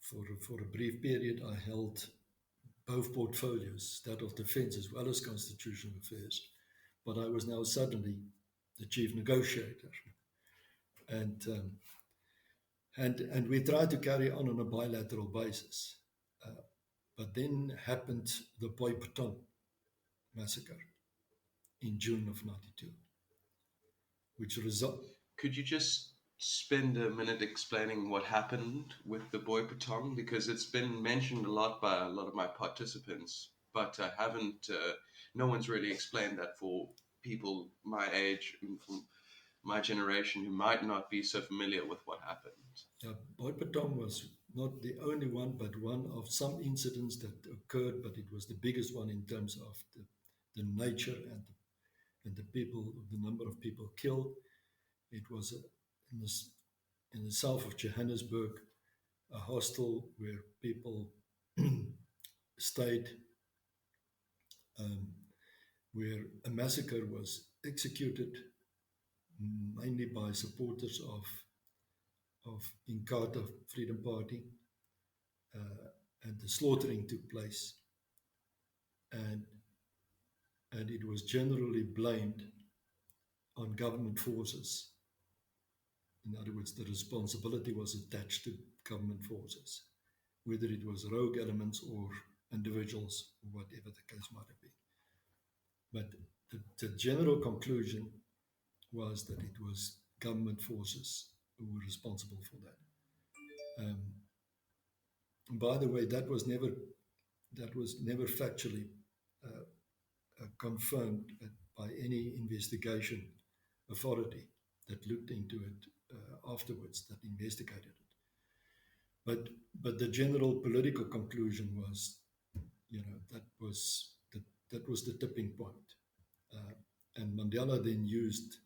for a brief period, I held both portfolios, that of defense as well as constitutional affairs. But I was now suddenly the chief negotiator. And we tried to carry on a bilateral basis. But then happened the Boipatong massacre in June of 92, which resulted. Could you just spend a minute explaining what happened with the Boipatong? Because it's been mentioned a lot by a lot of my participants, but I haven't, no one's really explained that for people my age and from my generation who might not be so familiar with what happened. Yeah, Boipatong was not the only one, but one of some incidents that occurred, but it was the biggest one in terms of the nature and the people, the number of people killed. It was in the south of Johannesburg, a hostel where people stayed, where a massacre was executed, mainly by supporters of Inkatha Freedom Party, and the slaughtering took place, and it was generally blamed on government forces. In other words, the responsibility was attached to government forces, whether it was rogue elements or individuals, or whatever the case might have been. But the general conclusion was that it was government forces who were responsible for that. By the way, that was never factually confirmed by any investigation authority that looked into it afterwards, that investigated it. But the general political conclusion was, that was the tipping point. And Mandela then used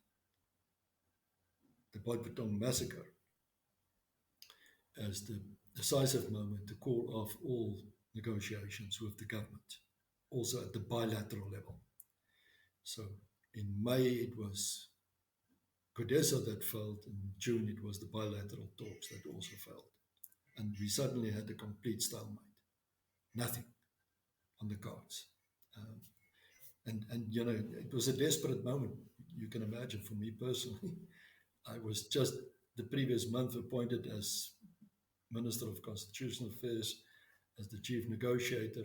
the Boipatong massacre as the decisive moment to call off all negotiations with the government, also at the bilateral level. So in May, it was CODESA that failed. In June, it was the bilateral talks that also failed. And we suddenly had a complete stalemate. Nothing on the cards. And it was a desperate moment. You can imagine, for me personally, I was just the previous month appointed as Minister of Constitutional Affairs, as the chief negotiator,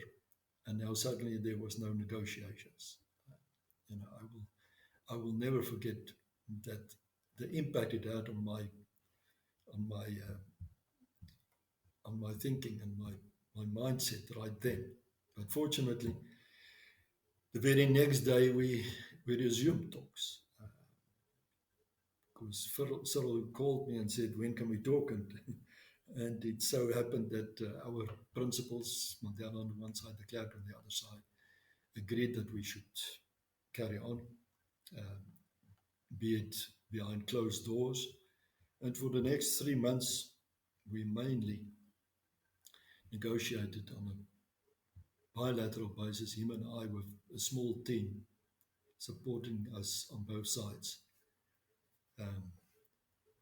and now suddenly there was no negotiations. I will never forget that the impact it had on my thinking and my mindset right then. But fortunately, the very next day we resumed talks. Because Cyril called me and said, when can we talk? And it so happened that our principals, Mandela on one side, De Klerk on the other side, agreed that we should carry on, be it behind closed doors. And for the next 3 months, we mainly negotiated on a bilateral basis, him and I, with a small team supporting us on both sides.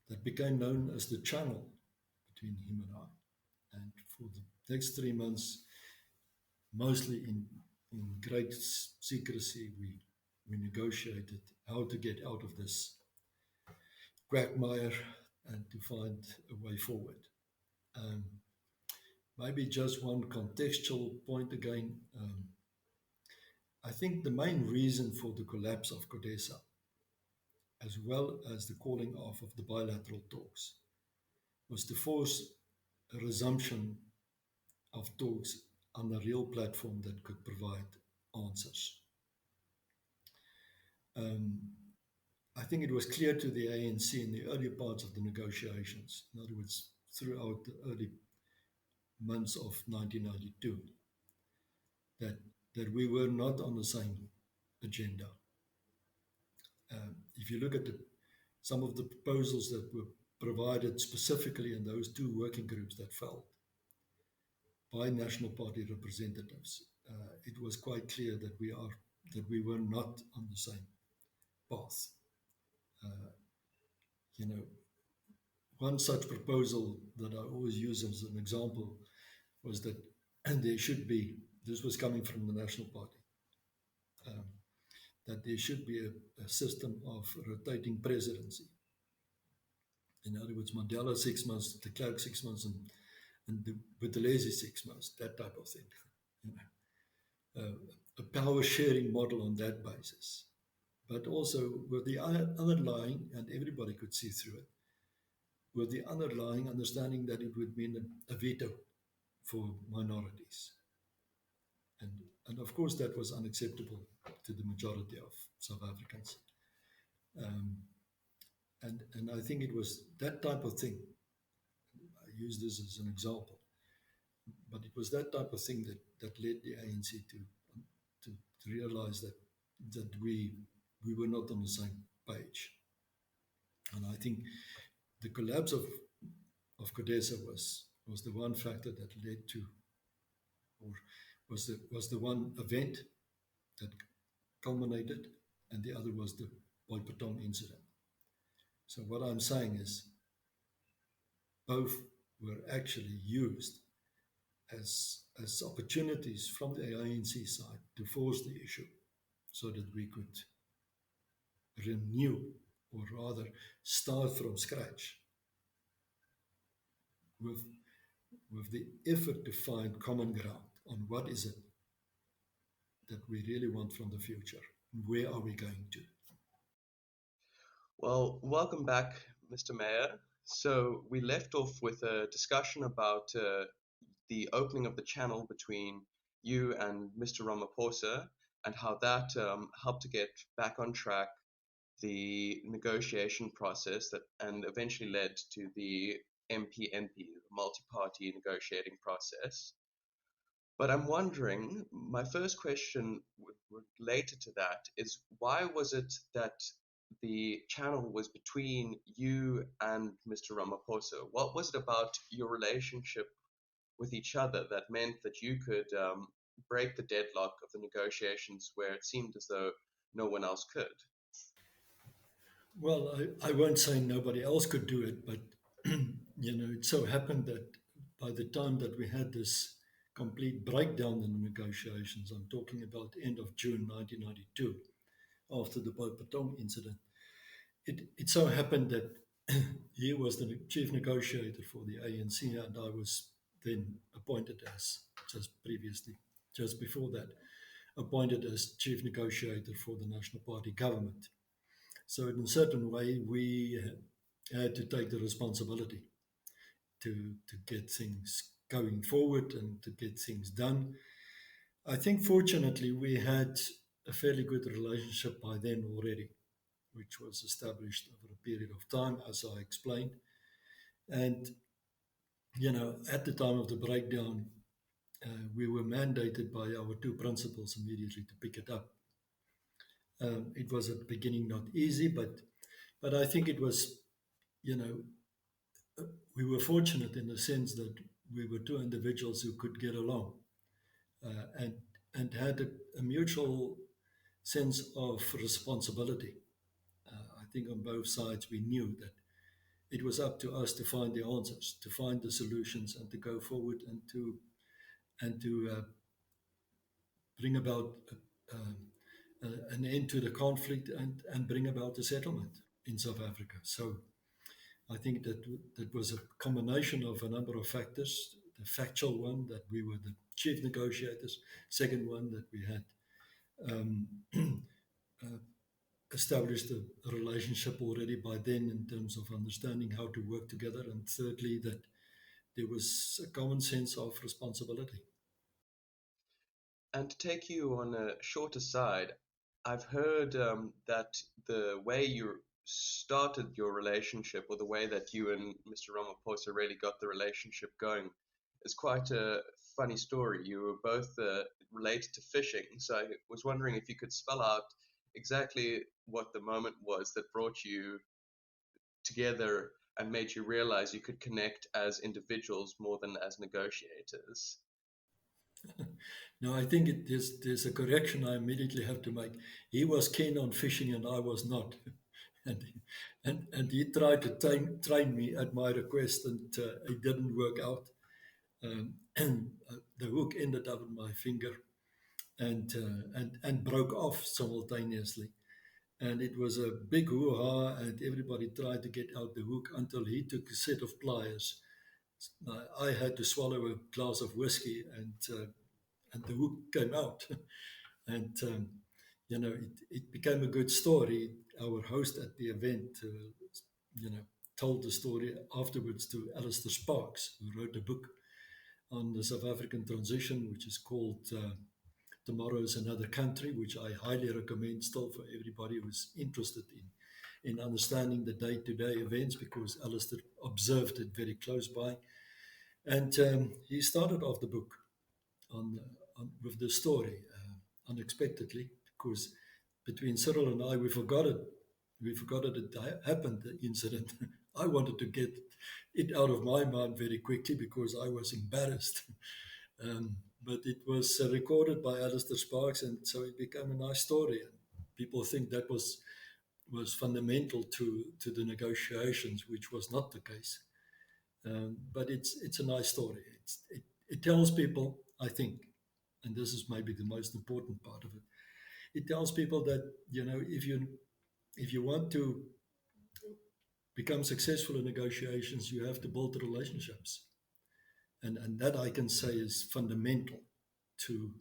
That became known as the channel between him and I. And for the next 3 months, mostly in great secrecy, we negotiated how to get out of this quagmire and to find a way forward. Maybe just one contextual point again. I think the main reason for the collapse of CODESA, as well as the calling off of the bilateral talks, was to force a resumption of talks on a real platform that could provide answers. I think it was clear to the ANC in the early parts of the negotiations, in other words, throughout the early months of 1992, that we were not on the same agenda. If you look at some of the proposals that were provided specifically in those two working groups that fell by National Party representatives, it was quite clear that we were not on the same path. One such proposal that I always use as an example was that there should be, this was coming from the National Party, that there should be a system of rotating presidency. In other words, Mandela 6 months, De Klerk 6 months, and the Buthelezi 6 months, that type of thing. A power sharing model on that basis. But also with the underlying, and everybody could see through it, with the underlying understanding that it would mean a veto for minorities. And of course that was unacceptable to the majority of South Africans. And I think it was that type of thing, I use this as an example, but it was that type of thing that led the ANC to realize that we were not on the same page. And I think the collapse of CODESA was the one factor that led to, or was the one event that culminated, and the other was the Boipatong incident. So what I'm saying is both were actually used as opportunities from the ANC side to force the issue so that we could renew, or rather start from scratch with the effort to find common ground on what is it that we really want from the future, and where are we going to. Well, welcome back, Mr. Meyer. So we left off with a discussion about the opening of the channel between you and Mr. Ramaphosa, and how that helped to get back on track the negotiation process and eventually led to the MPNP, the multi-party negotiating process. But I'm wondering, my first question related to that is, why was it that the channel was between you and Mr. Ramaphosa? What was it about your relationship with each other that meant that you could break the deadlock of the negotiations where it seemed as though no one else could? Well, I won't say nobody else could do it, but it so happened that by the time that we had this complete breakdown in the negotiations, I'm talking about the end of June 1992, after the Boipatong incident, it so happened that he was the chief negotiator for the ANC, and I was then appointed as, just before that, appointed as chief negotiator for the National Party government. So in a certain way, we had to take the responsibility to get things going forward and to get things done. I think fortunately we had a fairly good relationship by then already, which was established over a period of time, as I explained. And, at the time of the breakdown, we were mandated by our two principals immediately to pick it up. It was at the beginning not easy, but I think it was, we were fortunate in the sense that we were two individuals who could get along and had a mutual sense of responsibility. I think on both sides we knew that it was up to us to find the answers, to find the solutions, and to go forward and to bring about an end to the conflict and bring about a settlement in South Africa. So I think that was a combination of a number of factors. The factual one, that we were the chief negotiators. Second one, that we had established a relationship already by then in terms of understanding how to work together. And thirdly, that there was a common sense of responsibility. And to take you on a shorter side, I've heard that the way you started your relationship, or the way that you and Mr. Ramaphosa really got the relationship going, is quite a funny story. You were both related to fishing, so I was wondering if you could spell out exactly what the moment was that brought you together and made you realize you could connect as individuals more than as negotiators. No, I think there's a correction I immediately have to make. He was keen on fishing and I was not. and, and he tried to train me at my request, and it didn't work out. And the hook ended up in my finger and broke off simultaneously. And it was a big hoo-ha, and everybody tried to get out the hook until he took a set of pliers. I had to swallow a glass of whiskey, and the hook came out. and it became a good story. Our host at the event, told the story afterwards to Alistair Sparks, who wrote a book on the South African transition, which is called Tomorrow is Another Country, which I highly recommend still for everybody who's interested in understanding the day-to-day events, because Alistair observed it very close by. And he started off the book on with the story unexpectedly, because between Cyril and I, we forgot it. We forgot it happened, the incident. I wanted to get it out of my mind very quickly because I was embarrassed. But it was recorded by Alistair Sparks, and so it became a nice story. And people think that was fundamental to the negotiations, which was not the case. But it's a nice story. It tells people, I think, and this is maybe the most important part of it. It tells people that if you want to become successful in negotiations, you have to build relationships, and that I can say is fundamental to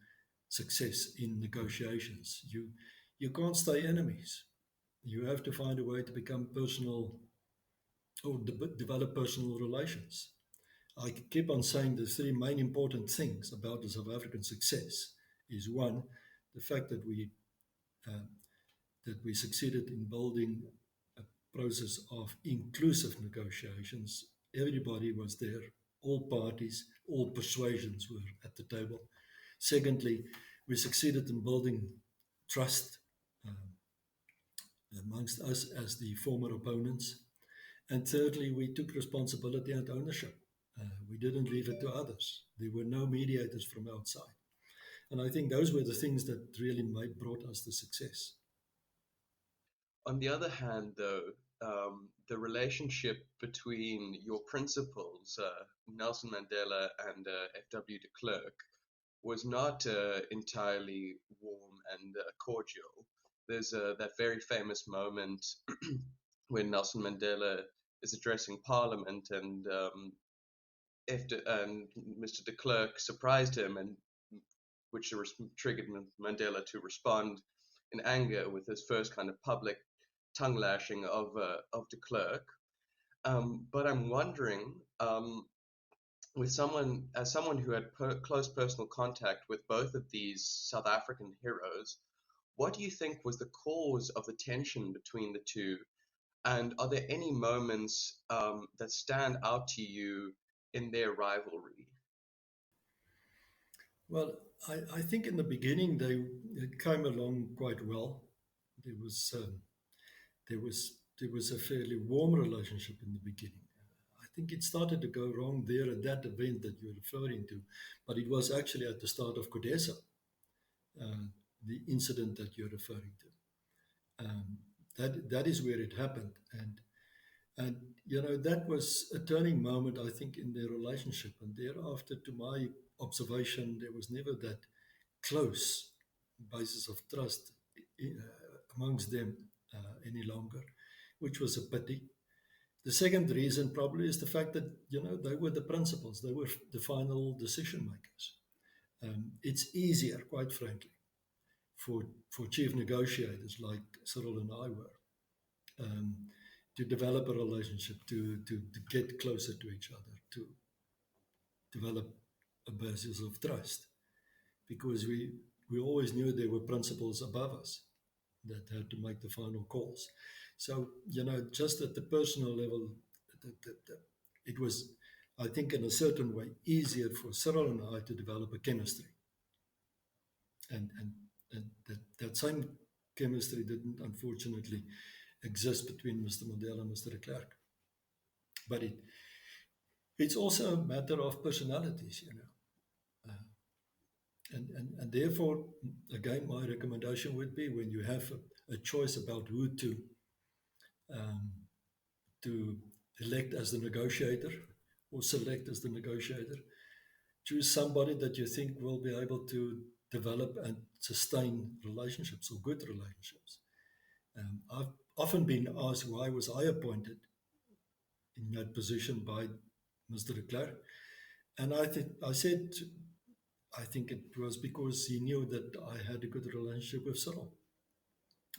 success in negotiations. You can't stay enemies. You have to find a way to become personal, or develop personal relations. I keep on saying the three main important things about the South African success is, one, the fact that we succeeded in building a process of inclusive negotiations. Everybody was there, all parties, all persuasions were at the table. Secondly, we succeeded in building trust amongst us as the former opponents. And thirdly, we took responsibility and ownership. We didn't leave it to others. There were no mediators from outside. And I think those were the things that really brought us the success. On the other hand, though, the relationship between your principals, Nelson Mandela and F.W. de Klerk, was not entirely warm and cordial. There's that very famous moment when Nelson Mandela is addressing Parliament, and and Mr. de Klerk surprised him, and which triggered Mandela to respond in anger with his first kind of public tongue lashing of de Klerk. But I'm wondering, with someone who had close personal contact with both of these South African heroes, what do you think was the cause of the tension between the two? And are there any moments that stand out to you in their rivalry? Well, I think in the beginning they came along quite well. There was there was a fairly warm relationship in the beginning. I think it started to go wrong there at that event that you're referring to, but it was actually at the start of Kodesa, the incident that you're referring to. That is where it happened, and that was a turning moment, I think, in their relationship. And thereafter, to my observation, there was never that close basis of trust amongst them any longer, which was a pity. The second reason probably is the fact that they were the principals, they were the final decision makers. It's easier, quite frankly, for chief negotiators like Cyril and I were, to develop a relationship, to get closer to each other, to develop a basis of trust. because we always knew there were principals above us that had to make the final calls. So, just at the personal level, it was, I think, in a certain way, easier for Cyril and I to develop a chemistry. And that same chemistry didn't, unfortunately, exist between Mr. Mandela and Mr. De Klerk. But it's also a matter of personalities, And therefore, again, my recommendation would be, when you have a choice about who to elect as the negotiator or select as the negotiator, choose somebody that you think will be able to develop and sustain relationships, or good relationships. I've often been asked, why was I appointed in that position by Mr. De Klerk? And I said, I think it was because he knew that I had a good relationship with Cyril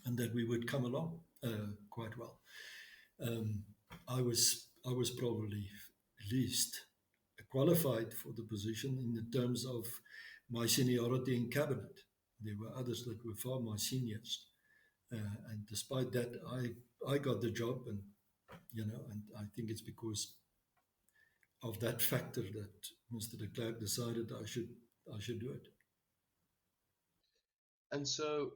and that we would come along quite well. I was probably least qualified for the position in the terms of my seniority in cabinet. There were others that were far more seniors, and despite that, I got the job, and and I think it's because of that factor that Mr. De Klerk decided I should do it. And so,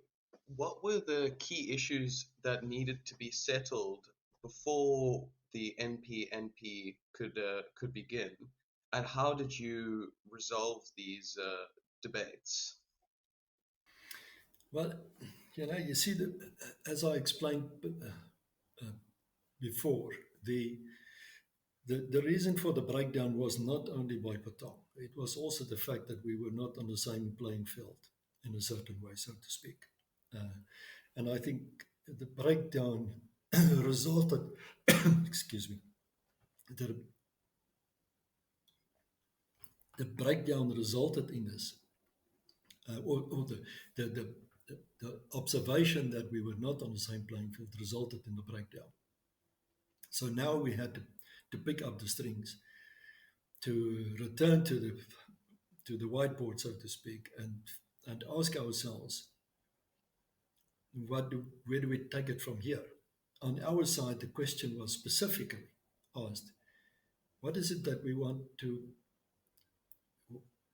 what were the key issues that needed to be settled before the MPNP could begin, and how did you resolve these debates? Well, you see, as I explained before, the reason for the breakdown was not only by Patong. It was also the fact that we were not on the same playing field in a certain way, so to speak. And I think the breakdown resulted, excuse me, the breakdown resulted in this, or the observation that we were not on the same playing field resulted in the breakdown. So now we had to pick up the strings, to return to the whiteboard, so to speak, and ask ourselves, where do we take it from here? On our side, the question was specifically asked, what is it that we want to,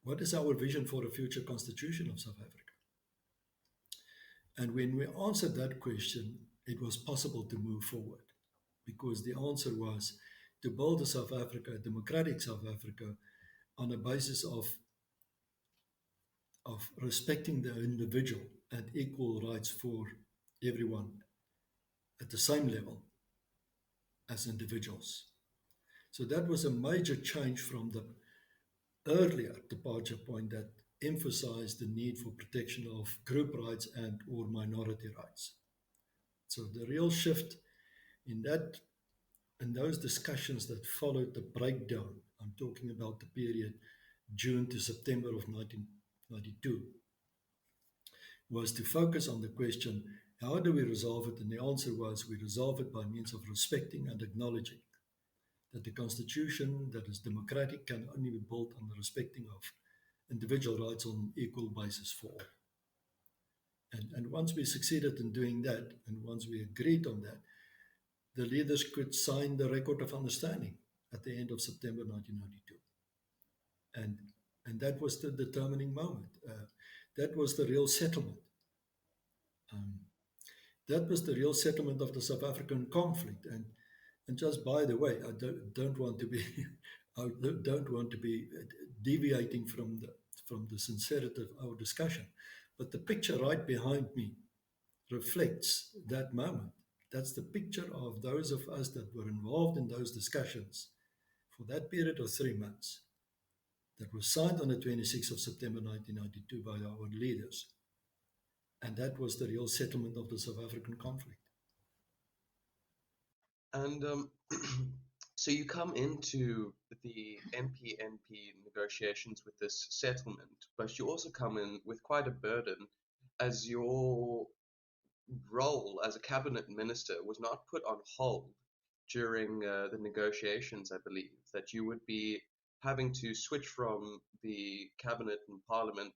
what is our vision for the future constitution of South Africa? And when we answered that question, it was possible to move forward, because the answer was to build a South Africa, a democratic South Africa, on a basis of respecting the individual and equal rights for everyone at the same level as individuals. So that was a major change from the earlier departure point that emphasized the need for protection of group rights and or minority rights. So the real shift in those discussions that followed the breakdown, I'm talking about the period June to September of 1992, was to focus on the question, how do we resolve it? And the answer was, we resolve it by means of respecting and acknowledging that the constitution that is democratic can only be built on the respecting of individual rights on equal basis for all. And once we succeeded in doing that, and once we agreed on that, the leaders could sign the record of understanding at the end of September 1992. And that was the determining moment. That was the real settlement. That was the real settlement of the South African conflict. And just by the way, I don't want to be I don't want to be deviating from the sincerity of our discussion, but the picture right behind me reflects that moment. That's the picture of those of us that were involved in those discussions for that period of 3 months, that was signed on the 26th of September 1992 by our leaders. And that was the real settlement of the South African conflict. And so you come into the MPNP negotiations with this settlement, but you also come in with quite a burden, as your role as a cabinet minister was not put on hold during the negotiations. I believe that you would be having to switch from the cabinet and parliament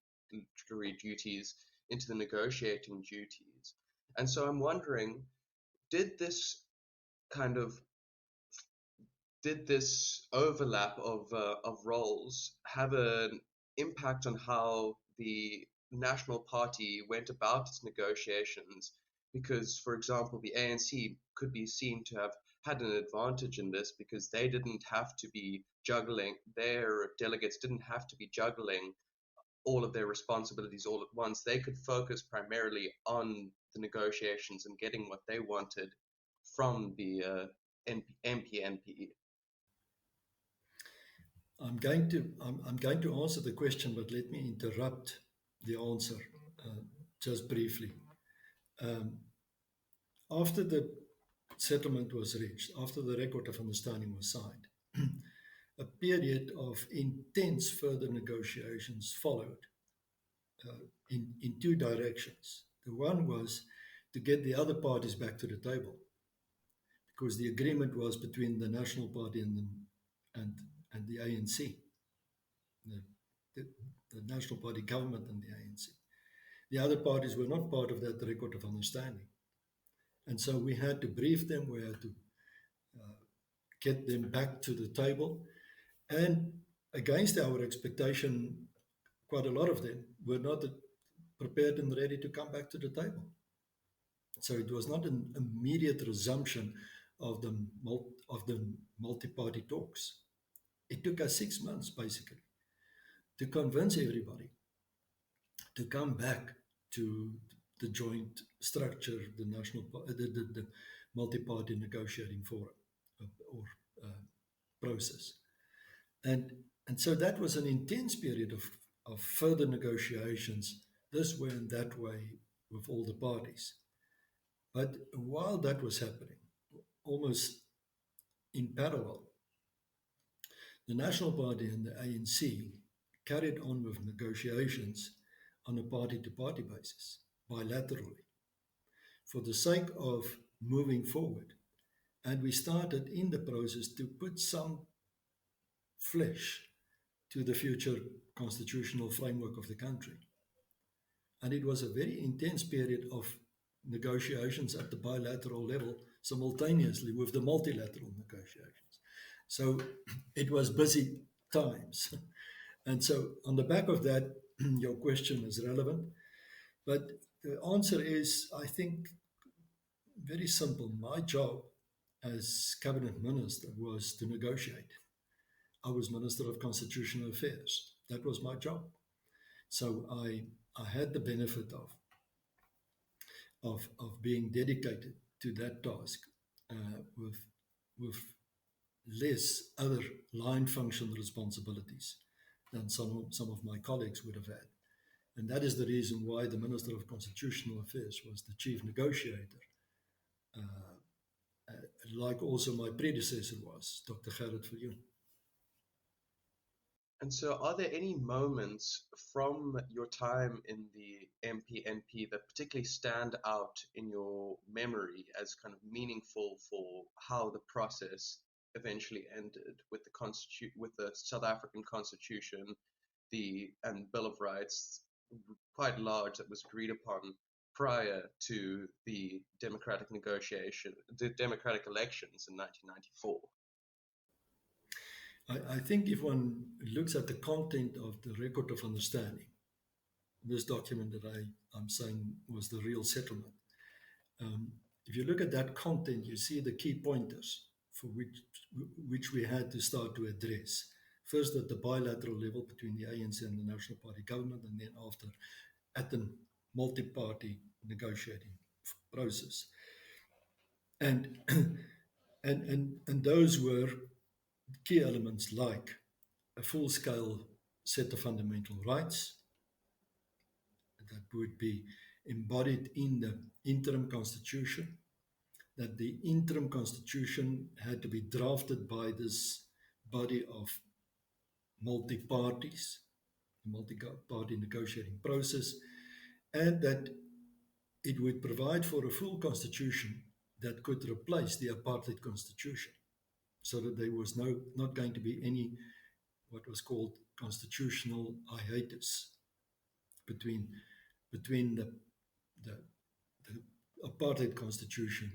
duties into the negotiating duties. And so I'm wondering, did this kind of did this overlap of roles have an impact on how the National Party went about its negotiations? Because, for example, the ANC could be seen to have had an advantage in this because they didn't have to be juggling, their delegates didn't have to be juggling all of their responsibilities all at once. They could focus primarily on the negotiations and getting what they wanted from the MPNP. I'm going to answer the question, but let me interrupt the answer just briefly. After the settlement was reached, after the record of understanding was signed, a period of intense further negotiations followed in two directions. The one was to get the other parties back to the table, because the agreement was between the National Party and the ANC, the National Party government and the ANC. The other parties were not part of that record of understanding. And so we had to brief them, we had to get them back to the table. And against our expectation, quite a lot of them were not prepared and ready to come back to the table. So it was not an immediate resumption of the multi-party talks. It took us 6 months, basically, to convince everybody to come back to the joint structure, the multi-party negotiating forum or process. And so that was an intense period of further negotiations, this way and that way, with all the parties. But while that was happening, almost in parallel, the National Party and the ANC carried on with negotiations on a party-to-party basis, bilaterally, for the sake of moving forward. And we started in the process to put some flesh to the future constitutional framework of the country. And it was a very intense period of negotiations at the bilateral level simultaneously with the multilateral negotiations. So it was busy times. And so on the back of that, your question is relevant. But the answer is, I think, very simple. My job as cabinet minister was to negotiate. I was Minister of Constitutional Affairs. That was my job. So I had the benefit of being dedicated to that task with less other line function responsibilities than some of my colleagues would have had. And that is the reason why the Minister of Constitutional Affairs was the chief negotiator, like also my predecessor was, Dr. Gerrit Viljoen. And so, are there any moments from your time in the MPNP that particularly stand out in your memory as kind of meaningful for how the process eventually ended with the South African Constitution, and Bill of Rights, quite large, that was agreed upon prior to the democratic elections in 1994? I think if one looks at the content of the record of understanding, this document that I'm saying was the real settlement, if you look at that content, you see the key pointers for which we had to start to address. First, at the bilateral level between the ANC and the National Party government, and then after at the multi-party negotiating process. And those were key elements like a full-scale set of fundamental rights that would be embodied in the interim constitution, that the interim constitution had to be drafted by this body of multi-parties, the multi-party negotiating process, and that it would provide for a full constitution that could replace the apartheid constitution, so that there was not going to be any what was called constitutional hiatus. between the apartheid constitution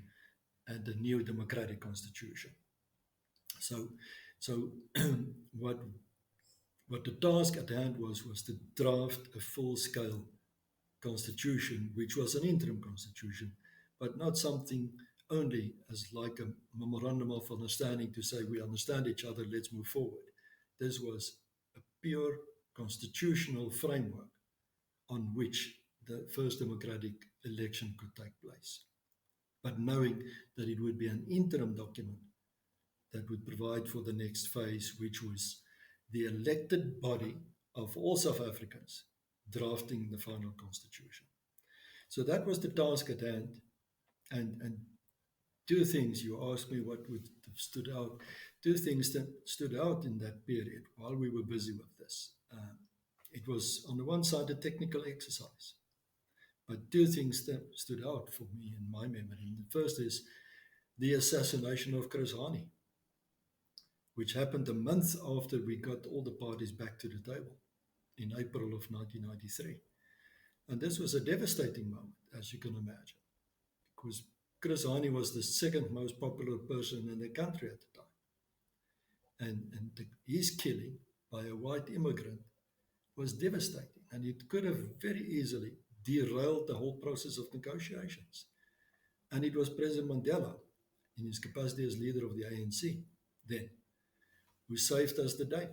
and the new democratic constitution. So what the task at hand was to draft a full-scale constitution, which was an interim constitution, but not something only as like a memorandum of understanding to say we understand each other, let's move forward. This was a pure constitutional framework on which the first democratic election could take place. But knowing that it would be an interim document that would provide for the next phase, which was the elected body of all South Africans drafting the final constitution. So that was the task at hand. And two things, you asked me what would have stood out. Two things that stood out in that period while we were busy with this. It was, on the one side, a technical exercise. But two things that stood out for me in my memory. And the first is the assassination of Chris Hani, which happened a month after we got all the parties back to the table in April of 1993. And this was a devastating moment, as you can imagine, because Chris Hani was the second most popular person in the country at the time. And his killing by a white immigrant was devastating. And it could have very easily derailed the whole process of negotiations. And it was President Mandela, in his capacity as leader of the ANC then, who saved us the day,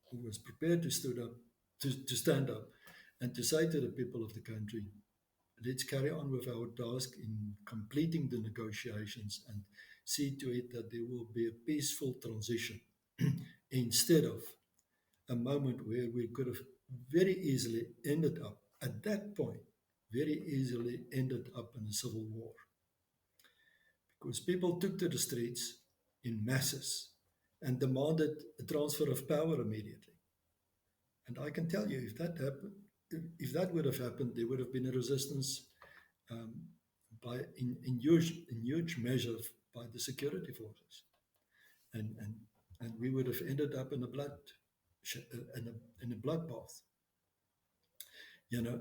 who was prepared to stand up and to say to the people of the country, let's carry on with our task in completing the negotiations and see to it that there will be a peaceful transition instead of a moment where we could have very easily ended up, at that point, very easily ended up in a civil war. Because people took to the streets in masses and demanded a transfer of power immediately. And I can tell you, if that happened, if that would have happened, there would have been a resistance in huge measure by the security forces, and we would have ended up in a bloodbath.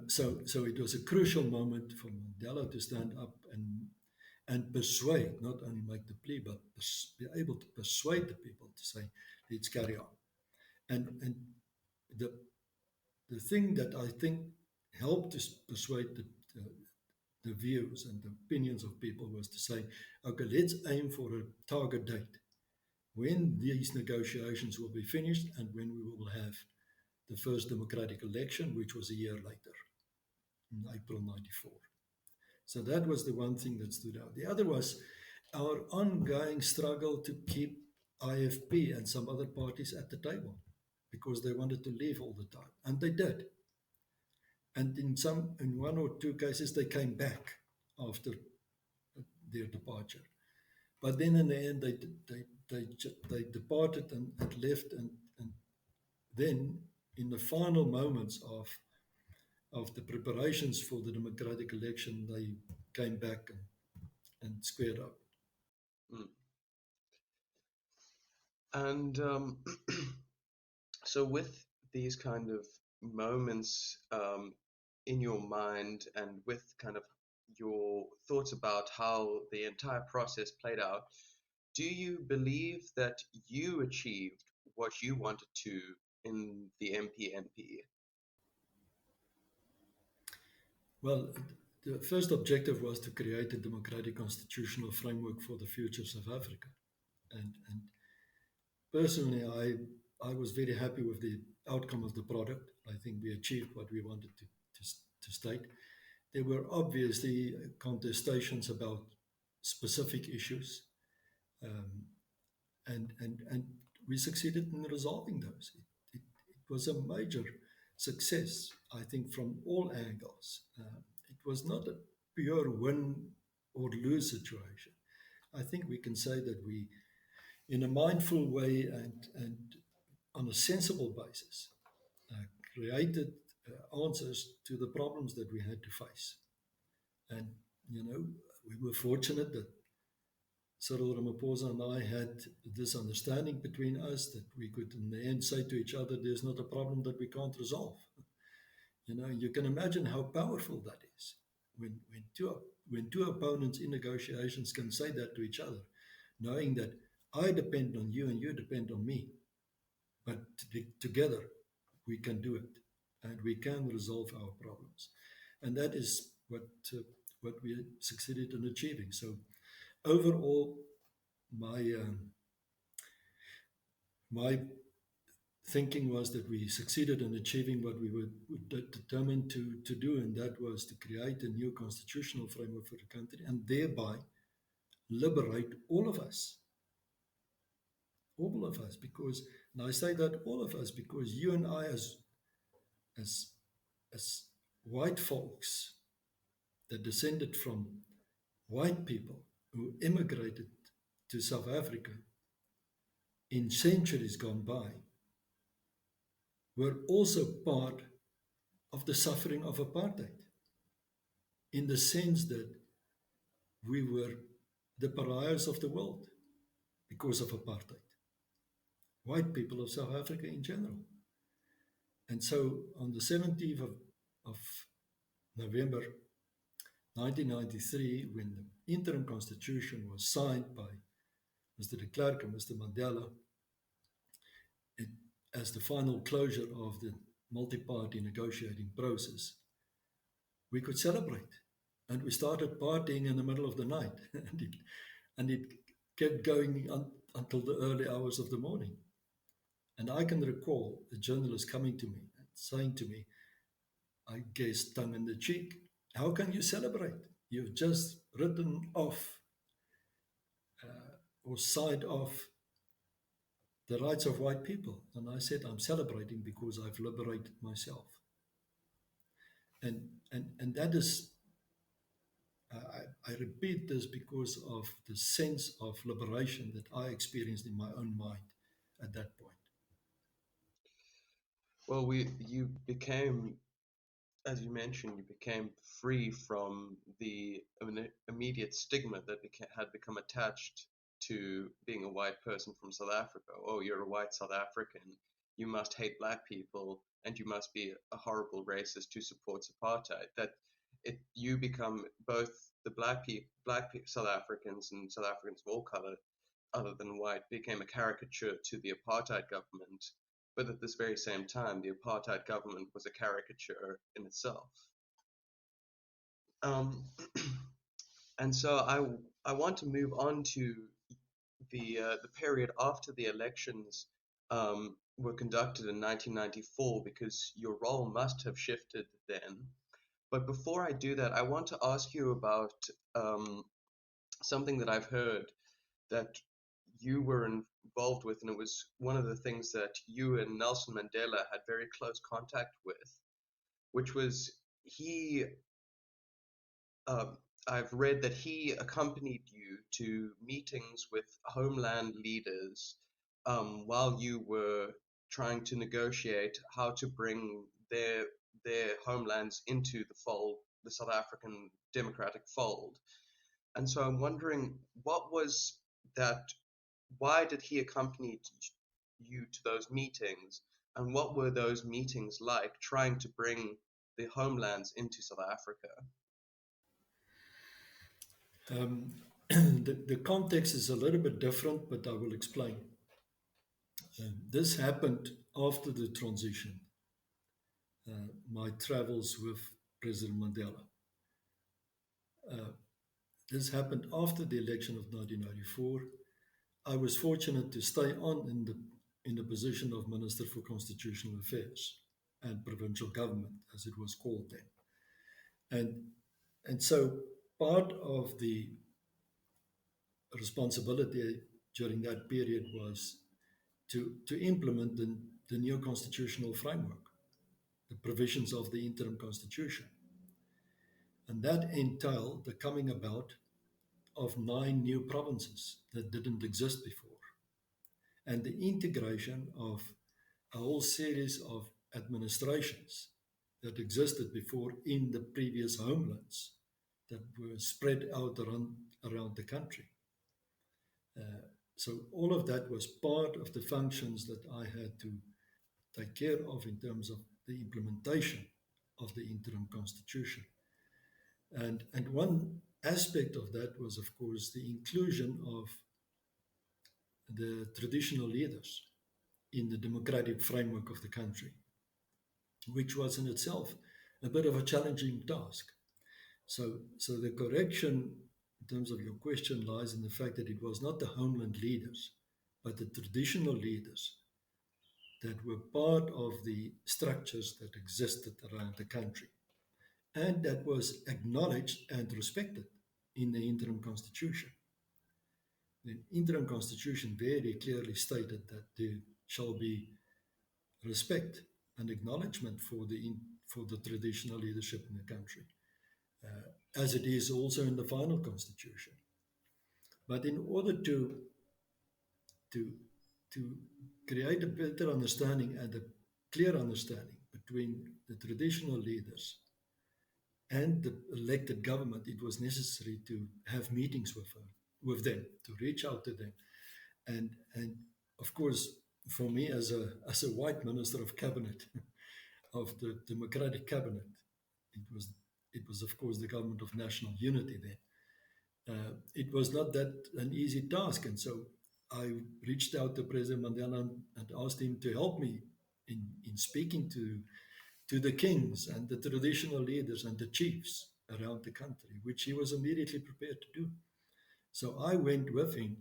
So it was a crucial moment for Mandela to stand up and persuade, not only make the plea, but be able to persuade the people to say, let's carry on. And the thing that I think helped to persuade the views and the opinions of people was to say, okay, let's aim for a target date when these negotiations will be finished and when we will have the first democratic election, which was a year later, in April 94. So that was the one thing that stood out. The other was our ongoing struggle to keep IFP and some other parties at the table because they wanted to leave all the time, and they did. And in one or two cases, they came back after their departure. But then in the end, they departed and left, and then in the final moments of the preparations for the democratic election, they came back and squared up. Mm. And so with these kind of moments in your mind and with kind of your thoughts about how the entire process played out, do you believe that you achieved what you wanted to in the MPNP? Well, the first objective was to create a democratic constitutional framework for the future of South Africa. And personally, I was very happy with the outcome of the product. I think we achieved what we wanted to state. There were obviously contestations about specific issues, and we succeeded in resolving those. It was a major success, I think, from all angles. It was not a pure win or lose situation. I think we can say that we, in a mindful way and on a sensible basis, created answers to the problems that we had to face. And, we were fortunate that Cyril Ramaphosa and I had this understanding between us that we could in the end say to each other, there's not a problem that we can't resolve. You know, you can imagine how powerful that is when two opponents in negotiations can say that to each other, knowing that I depend on you and you depend on me, but together we can do it and we can resolve our problems, and that is what we succeeded in achieving. So overall, my thinking was that we succeeded in achieving what we were determined to do, and that was to create a new constitutional framework for the country and thereby liberate all of us, because, and I say that all of us, because you and I, as, as white folks that descended from white people who immigrated to South Africa in centuries gone by, were also part of the suffering of apartheid, in the sense that we were the pariahs of the world because of apartheid, white people of South Africa in general. And so on the 17th of November 1993, when the interim constitution was signed by Mr. De Klerk and Mr. Mandela, it, as the final closure of the multi-party negotiating process, we could celebrate. And we started partying in the middle of the night. and it kept going until the early hours of the morning. And I can recall a journalist coming to me and saying to me, I guess tongue in the cheek, how can you celebrate? You've just written off or signed off the rights of white people. And I said, I'm celebrating because I've liberated myself. And that is, I repeat this because of the sense of liberation that I experienced in my own mind at that point. Well, you became, as you mentioned, you became free from the immediate stigma that had become attached to being a white person from South Africa. Oh, you're a white South African. You must hate black people, and you must be a horrible racist who supports apartheid. You become both the black South Africans and South Africans of all color, other than white, became a caricature to the apartheid government. But at this very same time, the apartheid government was a caricature in itself. And so I want to move on to the period after the elections were conducted in 1994, because your role must have shifted then. But before I do that, I want to ask you about something that I've heard that you were involved with, and it was one of the things that you and Nelson Mandela had very close contact with, which was I've read that he accompanied you to meetings with homeland leaders while you were trying to negotiate how to bring their homelands into the fold, the South African democratic fold. And so I'm wondering, what was that? Why did he accompany you to those meetings, and what were those meetings like, trying to bring the homelands into South Africa? The context is a little bit different, but I will explain. This happened after the transition, my travels with President Mandela. This happened after the election of 1994. I was fortunate to stay on in the position of Minister for Constitutional Affairs and Provincial Government, as it was called then. And so part of the responsibility during that period was to implement the new constitutional framework, the provisions of the interim constitution. And that entailed the coming about of 9 new provinces that didn't exist before, and the integration of a whole series of administrations that existed before in the previous homelands that were spread out around the country. So all of that was part of the functions that I had to take care of in terms of the implementation of the interim constitution. And one aspect of that was, of course, the inclusion of the traditional leaders in the democratic framework of the country, which was in itself a bit of a challenging task. So the correction in terms of your question lies in the fact that it was not the homeland leaders, but the traditional leaders that were part of the structures that existed around the country, and that was acknowledged and respected in the interim constitution. The interim constitution very clearly stated that there shall be respect and acknowledgement for the traditional leadership in the country, as it is also in the final constitution. But in order to create a better understanding and a clear understanding between the traditional leaders and the elected government, it was necessary to have meetings with them, to reach out to them. And of course, for me as a white minister of cabinet, of the democratic cabinet, it was of course the government of national unity then. It was not that an easy task, and so I reached out to President Mandela and asked him to help me in speaking to the kings and the traditional leaders and the chiefs around the country, which he was immediately prepared to do. So I went with him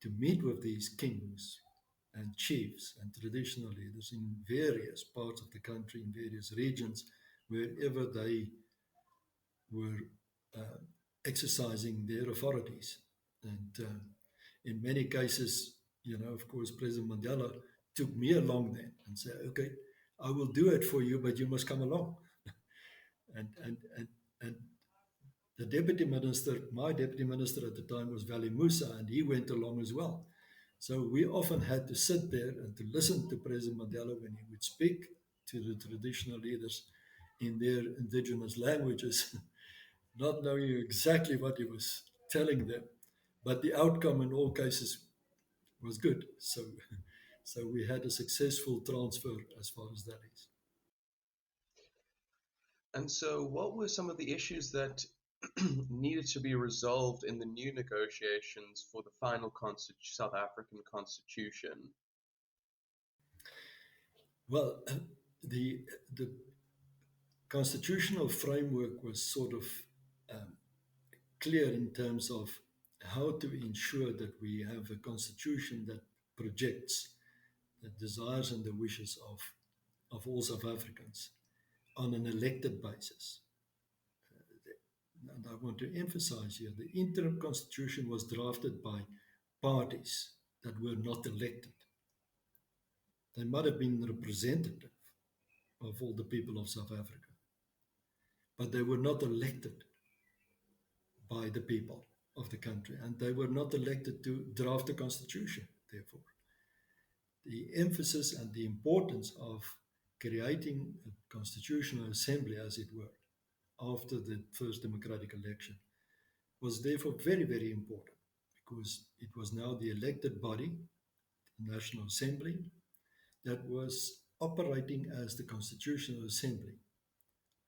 to meet with these kings and chiefs and traditional leaders in various parts of the country, in various regions, wherever they were exercising their authorities. And in many cases, of course, President Mandela took me along then and said, okay, I will do it for you, but you must come along. and the deputy minister, my deputy minister at the time was Vali Musa, and he went along as well. So we often had to sit there and to listen to President Mandela when he would speak to the traditional leaders in their indigenous languages, not knowing exactly what he was telling them. But the outcome in all cases was good. So we had a successful transfer as far as that is. And so, what were some of the issues that needed to be resolved in the new negotiations for the final South African constitution? Well, the constitutional framework was sort of clear in terms of how to ensure that we have a constitution that projects the desires and the wishes of all South Africans on an elected basis. And I want to emphasize here, the interim constitution was drafted by parties that were not elected. They might have been representative of all the people of South Africa, but they were not elected by the people of the country, and they were not elected to draft the constitution, therefore. The emphasis and the importance of creating a constitutional assembly, as it were, after the first democratic election was therefore very, very important, because it was now the elected body, the National Assembly, that was operating as the Constitutional Assembly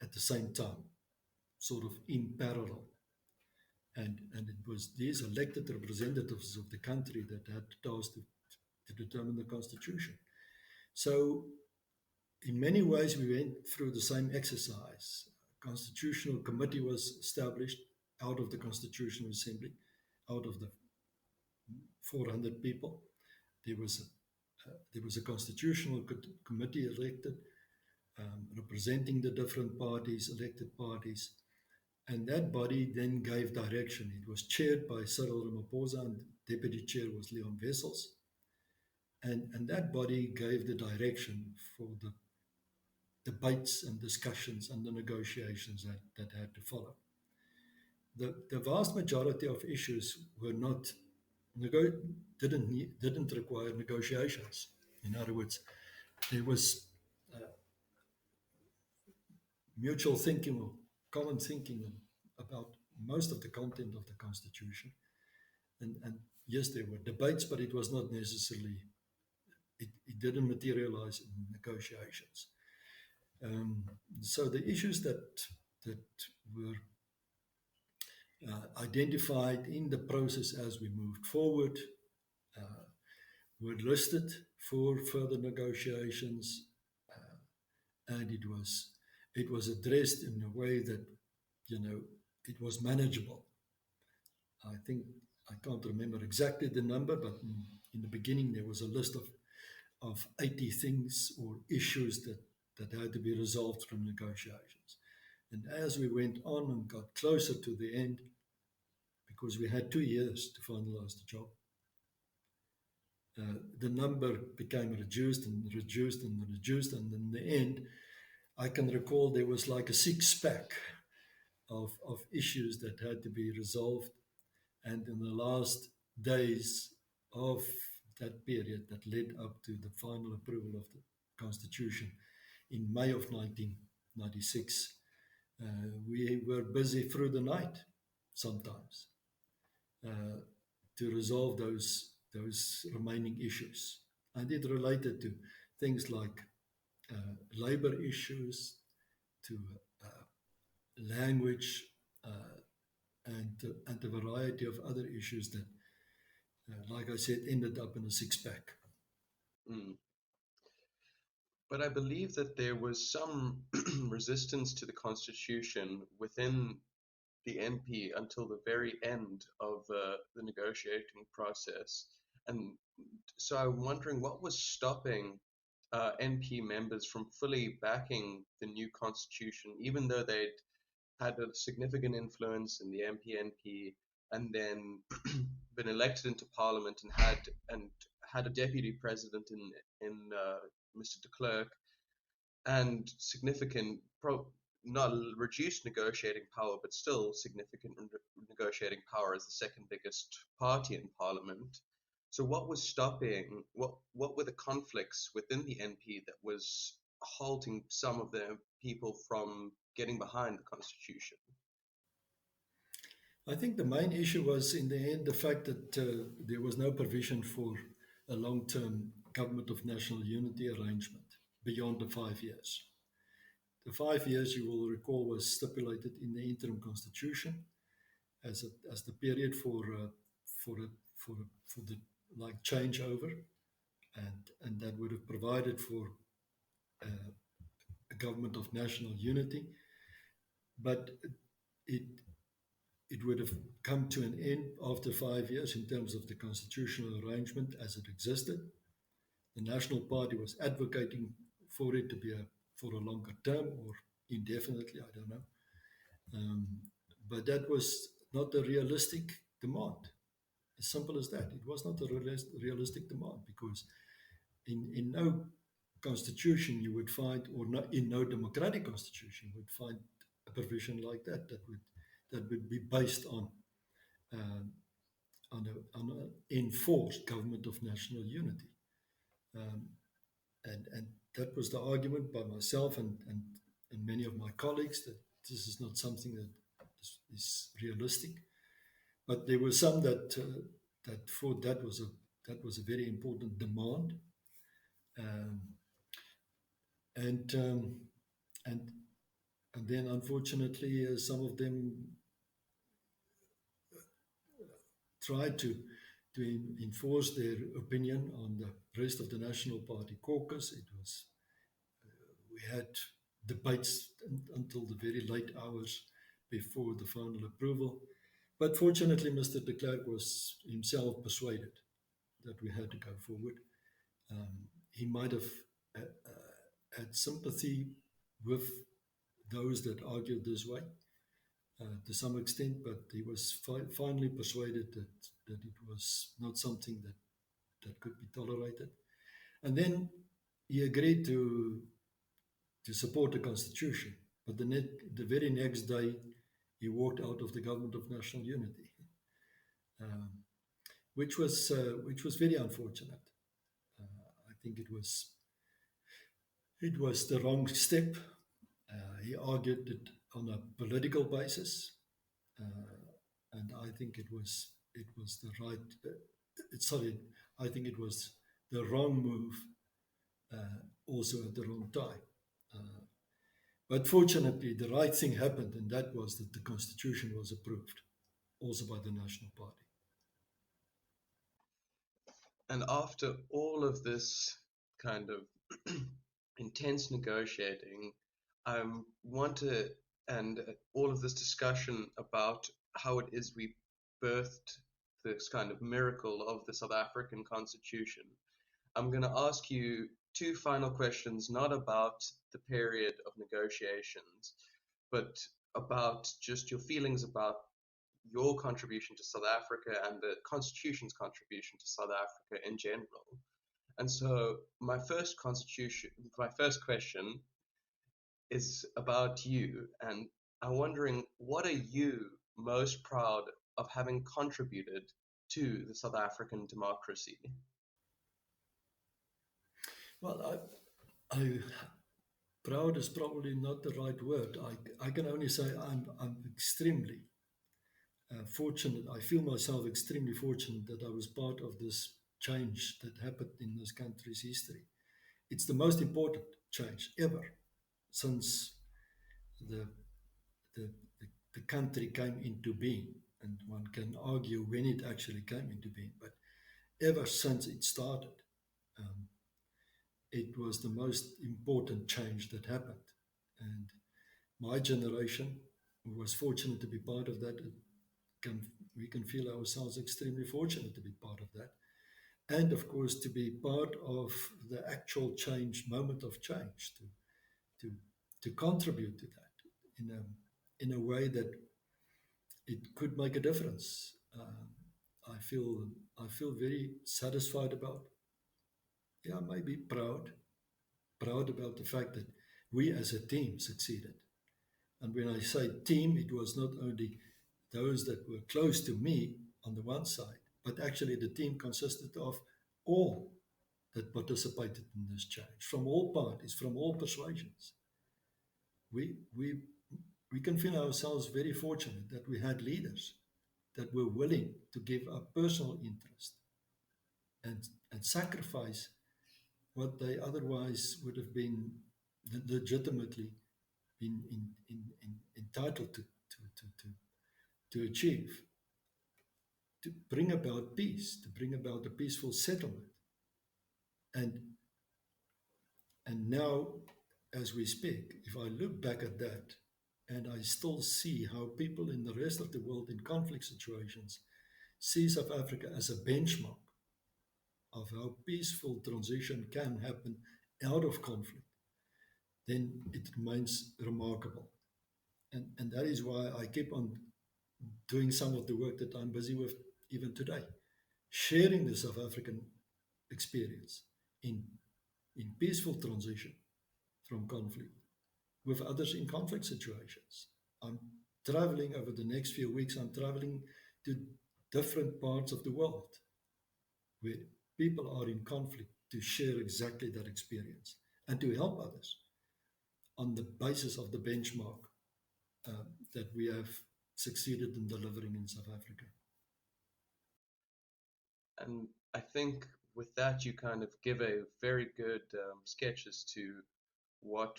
at the same time, sort of in parallel. And it was these elected representatives of the country that had the task to determine the Constitution. So in many ways, we went through the same exercise. A constitutional committee was established out of the Constitutional Assembly, out of the 400 people. There was a constitutional committee elected, representing the different parties, elected parties, and that body then gave direction. It was chaired by Cyril Ramaphosa, and the deputy chair was Leon Wessels. And that body gave the direction for the debates and discussions and the negotiations that had to follow. The vast majority of issues were not didn't require negotiations. In other words, there was mutual thinking or common thinking about most of the content of the Constitution. And yes, there were debates, but it was not necessarily, it didn't materialize in negotiations. So the issues that were identified in the process as we moved forward were listed for further negotiations, and it was addressed in a way that, you know, it was manageable. I think I can't remember exactly the number, but in the beginning there was a list of 80 things or issues that had to be resolved through negotiations. And as we went on and got closer to the end, because we had 2 years to finalize the job, the number became reduced and reduced and reduced. And in the end, I can recall there was like a six-pack of issues that had to be resolved. And in the last days of that period that led up to the final approval of the Constitution in May of 1996, we were busy through the night sometimes to resolve those remaining issues. And it related to things like labor issues, to language, and a variety of other issues that, like I said, ended up in a six-pack. Mm. But I believe that there was some resistance to the Constitution within the NP until the very end of the negotiating process. And so I'm wondering what was stopping NP members from fully backing the new constitution, even though they'd had a significant influence in the MPNP and then been elected into parliament and had a deputy president in Mr. De Klerk, and significant not reduced negotiating power, but still significant negotiating power as the second biggest party in parliament. So what was stopping, what were the conflicts within the NP that was halting some of the people from getting behind the constitution? I think the main issue was, in the end, the fact that there was no provision for a long-term government of national unity arrangement beyond the 5 years. The 5 years, you will recall, was stipulated in the interim constitution as the period for the like changeover, and that would have provided for a government of national unity, but it would have come to an end after 5 years in terms of the constitutional arrangement as it existed. The National Party was advocating for it to be for a longer term or indefinitely, I don't know. But that was not a realistic demand. As simple as that. It was not a realistic demand, because in no constitution you would find, or in no democratic constitution you would find a provision like that would be based on an enforced government of national unity. And that was the argument by myself and many of my colleagues, that this is not something that is realistic. But there were some that thought that was a very important demand, and then unfortunately some of them tried to enforce their opinion on the rest of the National Party caucus. It was we had debates until the very late hours before the final approval. But fortunately, Mr. De Klerk was himself persuaded that we had to go forward. He might have had sympathy with those that argued this way to some extent, but he was finally persuaded that it was not something that could be tolerated. And then he agreed to support the Constitution. But the very next day, he walked out of the government of national unity, which was very unfortunate. I think it was the wrong step. He argued it on a political basis, and I think it was the right. I think it was the wrong move, also at the wrong time. But fortunately, the right thing happened, and that was that the constitution was approved, also by the National Party. And after all of this kind of intense negotiating, I want to, and all of this discussion about how it is we birthed this kind of miracle of the South African Constitution, I'm going to ask you two final questions, not about the period of negotiations, but about just your feelings about your contribution to South Africa and the Constitution's contribution to South Africa in general. And so my first question is about you, and I'm wondering, what are you most proud of having contributed to the South African democracy? Well, I proud is probably not the right word. I can only say I'm extremely fortunate. I feel myself extremely fortunate that I was part of this change that happened in this country's history. It's the most important change ever since the the, the country came into being. And one can argue when it actually came into being, but ever since it started, um, it was the most important change that happened. And my generation was fortunate to be part of that. We can feel ourselves extremely fortunate to be part of that. And of course, to be part of the actual change, moment of change, to, to contribute to that in a way that it could make a difference. I feel very satisfied about, yeah, maybe proud about the fact that we as a team succeeded. And when I say team, it was not only those that were close to me on the one side, but actually the team consisted of all that participated in this change, from all parties, from all persuasions. We can feel ourselves very fortunate that we had leaders that were willing to give up personal interest and sacrifice what they otherwise would have been legitimately been entitled to achieve, to bring about peace, to bring about a peaceful settlement. And now, as we speak, if I look back at that, and I still see how people in the rest of the world in conflict situations see South Africa as a benchmark of how peaceful transition can happen out of conflict, then it remains remarkable. And that is why I keep on doing some of the work that I'm busy with even today, sharing the South African experience in peaceful transition from conflict with others in conflict situations. I'm traveling over the next few weeks, I'm traveling to different parts of the world where people are in conflict to share exactly that experience and to help others on the basis of the benchmark that we have succeeded in delivering in South Africa. And I think with that, you kind of give a very good sketch as to what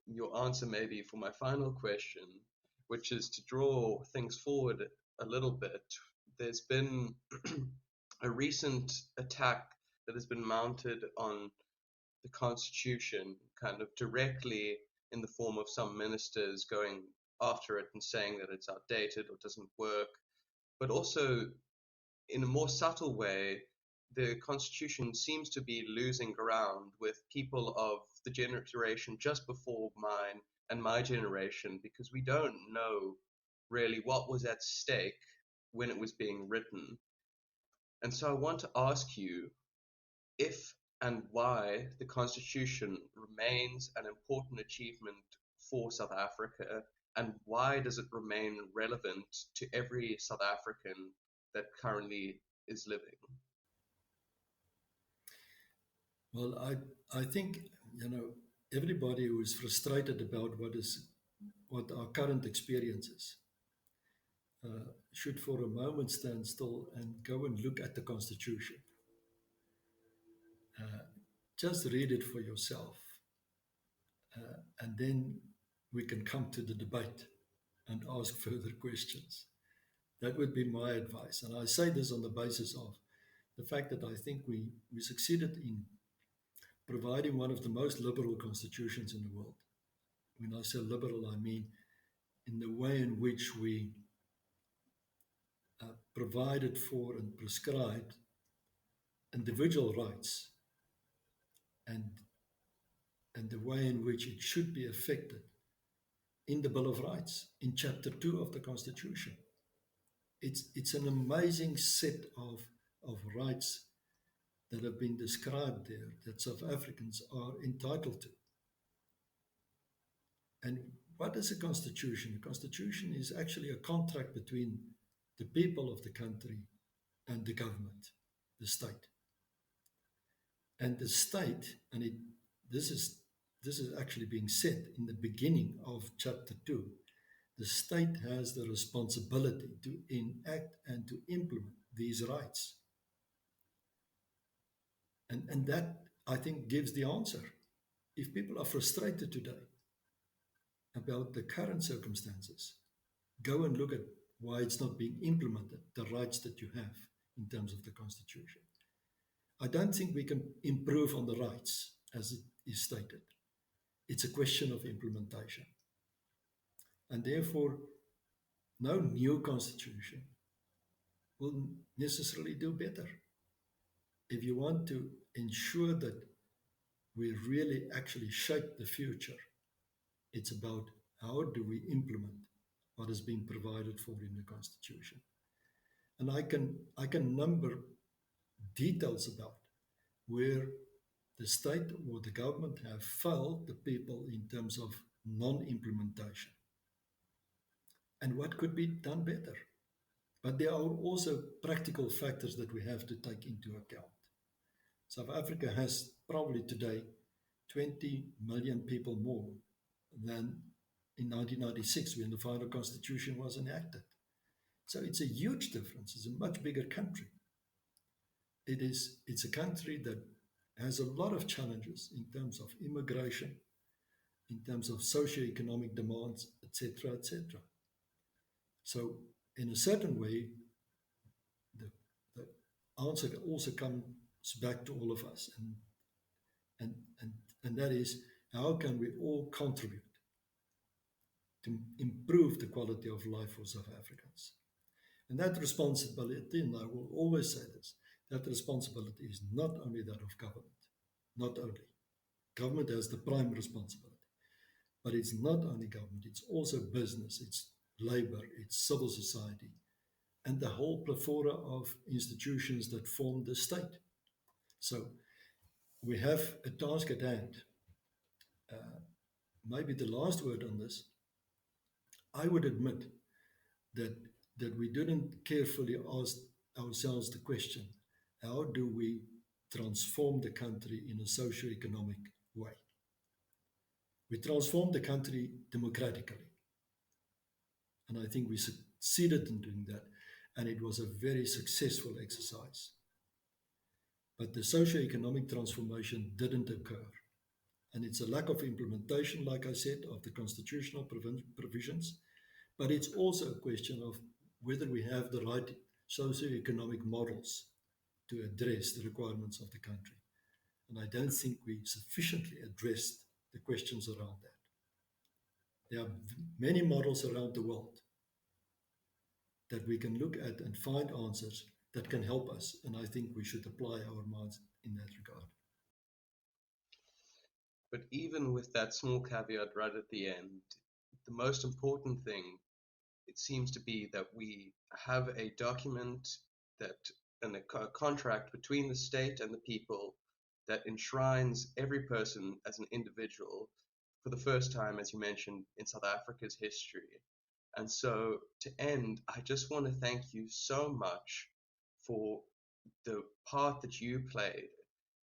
your answer may be for my final question, which is to draw things forward a little bit. There's been a recent attack that has been mounted on the Constitution, kind of directly in the form of some ministers going after it and saying that it's outdated or doesn't work, but also in a more subtle way, the Constitution seems to be losing ground with people of the generation just before mine and my generation, because we don't know really what was at stake when it was being written. And so I want to ask you if and why the Constitution remains an important achievement for South Africa, and why does it remain relevant to every South African that currently is living? Well, I think, everybody who is frustrated about what our current experience is should for a moment stand still and go and look at the Constitution. Just read it for yourself. And then we can come to the debate and ask further questions. That would be my advice. And I say this on the basis of the fact that I think we succeeded in providing one of the most liberal constitutions in the world. When I say liberal, I mean in the way in which we provided for and prescribed individual rights and the way in which it should be affected in the Bill of Rights, in Chapter 2 of the Constitution. It's an amazing set of rights that have been described there that South Africans are entitled to. And what is a constitution? A constitution is actually a contract between the people of the country and the government, the state. And the state, and this is actually being said in the beginning of Chapter 2, the state has the responsibility to enact and to implement these rights. And that, I think, gives the answer. If people are frustrated today about the current circumstances, go and look at why it's not being implemented, the rights that you have in terms of the Constitution. I don't think we can improve on the rights as it is stated. It's a question of implementation. And therefore, no new constitution will necessarily do better. If you want to ensure that we really actually shape the future, it's about how do we implement what is being provided for in the Constitution. And I can number details about where the state or the government have failed the people in terms of non-implementation and what could be done better. But there are also practical factors that we have to take into account. South Africa has probably today 20 million people more than in 1996 when the final constitution was enacted. So it's a huge difference. It's a much bigger country. It's a country that has a lot of challenges in terms of immigration, in terms of socio-economic demands, etc., etc. So in a certain way, the answer also comes back to all of us, and that is, how can we all contribute to improve the quality of life for South Africans? And that responsibility, and I will always say this, that responsibility is not only that of government, not only. Government has the prime responsibility, but it's not only government, it's also business, it's labor, it's civil society, and the whole plethora of institutions that form the state. So we have a task at hand. Maybe the last word on this, I would admit that we didn't carefully ask ourselves the question, how do we transform the country in a socio-economic way? We transformed the country democratically. And I think we succeeded in doing that. And it was a very successful exercise. But the socio-economic transformation didn't occur. And it's a lack of implementation, like I said, of the constitutional provisions. But it's also a question of whether we have the right socio-economic models to address the requirements of the country. And I don't think we sufficiently addressed the questions around that. There are many models around the world that we can look at and find answers that can help us. And I think we should apply our minds in that regard. But even with that small caveat right at the end, the most important thing, it seems to be that we have a document and a contract between the state and the people that enshrines every person as an individual for the first time, as you mentioned, in South Africa's history. And so to end, I just want to thank you so much for the part that you played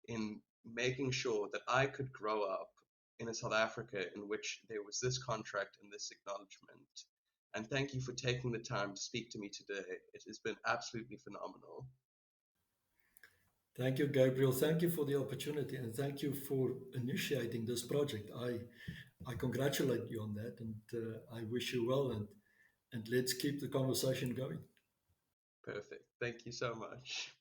in making sure that I could grow up in a South Africa in which there was this contract and this acknowledgement. And thank you for taking the time to speak to me today. It has been absolutely phenomenal. Thank you, Gabriel. Thank you for the opportunity, and thank you for initiating this project. I congratulate you on that, and I wish you well, and let's keep the conversation going. Perfect. Thank you so much.